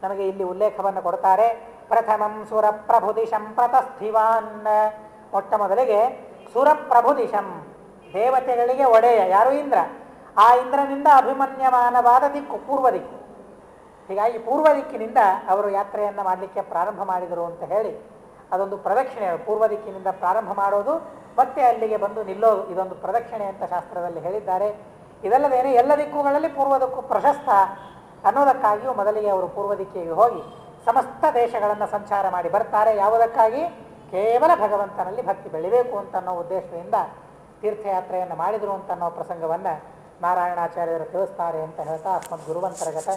Speaker 1: ನಮಗೆ ಇಲ್ಲಿ ಉಲ್ಲೇಖವನ್ನು ಕೊಡ್ತಾರೆ. ಪ್ರಥಮಂ ಸುರಪ್ರಭುದಿಶಂ ಪ್ರತಸ್ಥಿವಾನ್, ಮೊಟ್ಟ ಮೊದಲಿಗೆ ಸುರಪ್ರಭುದಿಶಂ, ದೇವತೆಗಳಿಗೆ ಒಡೆಯ ಯಾರು? ಇಂದ್ರ. ಆ ಇಂದ್ರನಿಂದ ಅಭಿಮನ್ಯಮಾನವಾದ ದಿಕ್ಕು ಪೂರ್ವ ದಿಕ್ಕು. ಹೀಗಾಗಿ ಪೂರ್ವ ದಿಕ್ಕಿನಿಂದ ಅವರು ಯಾತ್ರೆಯನ್ನು ಮಾಡಲಿಕ್ಕೆ ಪ್ರಾರಂಭ ಮಾಡಿದರು ಅಂತ ಹೇಳಿ ಅದೊಂದು ಪ್ರದಕ್ಷಿಣೆ. ಪೂರ್ವ ದಿಕ್ಕಿನಿಂದ ಪ್ರಾರಂಭ ಮಾಡೋದು ಮತ್ತೆ ಅಲ್ಲಿಗೆ ಬಂದು ನಿಲ್ಲೋದು, ಇದೊಂದು ಪ್ರದಕ್ಷಿಣೆ ಅಂತ ಶಾಸ್ತ್ರದಲ್ಲಿ ಹೇಳಿದ್ದಾರೆ. ಇದಲ್ಲದೇನೆ ಎಲ್ಲ ದಿಕ್ಕುಗಳಲ್ಲಿ ಪೂರ್ವ ದಿಕ್ಕು ಪ್ರಶಸ್ತ ಅನ್ನೋದಕ್ಕಾಗಿಯೂ ಮೊದಲಿಗೆ ಅವರು ಪೂರ್ವ ದಿಕ್ಕಿಗೆ ಹೋಗಿ ಸಮಸ್ತ ದೇಶಗಳನ್ನು ಸಂಚಾರ ಮಾಡಿ ಬರ್ತಾರೆ. ಯಾವುದಕ್ಕಾಗಿ? ಕೇವಲ ಭಗವಂತನಲ್ಲಿ ಭಕ್ತಿ ಬೆಳಿಬೇಕು ಅಂತ ಅನ್ನೋ ಉದ್ದೇಶದಿಂದ ತೀರ್ಥಯಾತ್ರೆಯನ್ನು ಮಾಡಿದರು ಅಂತ ಅನ್ನೋ ಪ್ರಸಂಗವನ್ನು ನಾರಾಯಣಾಚಾರ್ಯರು ತಿಳಿಸ್ತಾರೆ ಅಂತ ಹೇಳ್ತಾ ಅಸ್ಮದ್ ಗುರುವಂತರ್ಗತ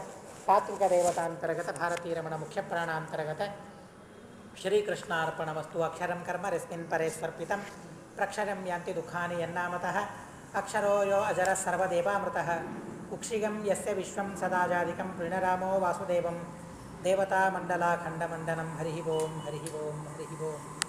Speaker 1: ತಾತ್ವಿಕ ದೇವತಾಂತರ್ಗತ ಭಾರತೀಯ ರಮಣ ಮುಖ್ಯ ಪ್ರಾಣಾಂತರ್ಗತ ಶ್ರೀಕೃಷ್ಣಾರ್ಪಣಮಸ್ತು. ಅಕ್ಷರಂ ಕರ್ಮ ರಸ್ಮಿನ್ ಪರೇ ಸ್ವರ್ಪಿತಂ ಪ್ರಕ್ಷರಂ ಯಾಂತಿ ದುಃಖಾನಿ ಯನ್ನಾಮತಃ ಅಕ್ಷರೋ ಯೋ ಅಜರ ಸರ್ವದೇವಾಮೃತಃ ಕುಕ್ಷಿಗಂ ಯಸ್ಯ ವಿಶ್ವಂ ಸದಾಜಾದಿಕಂ ಪ್ರಣರಾಮೋ ವಾಸುದೇವಂ ದೇವತಾ ಮಂಡಲ ಖಂಡಮಂಡನಂ. ಹರಿ ಓಂ ಹರಿ ಓಂ ಹರಿ ಓಂ.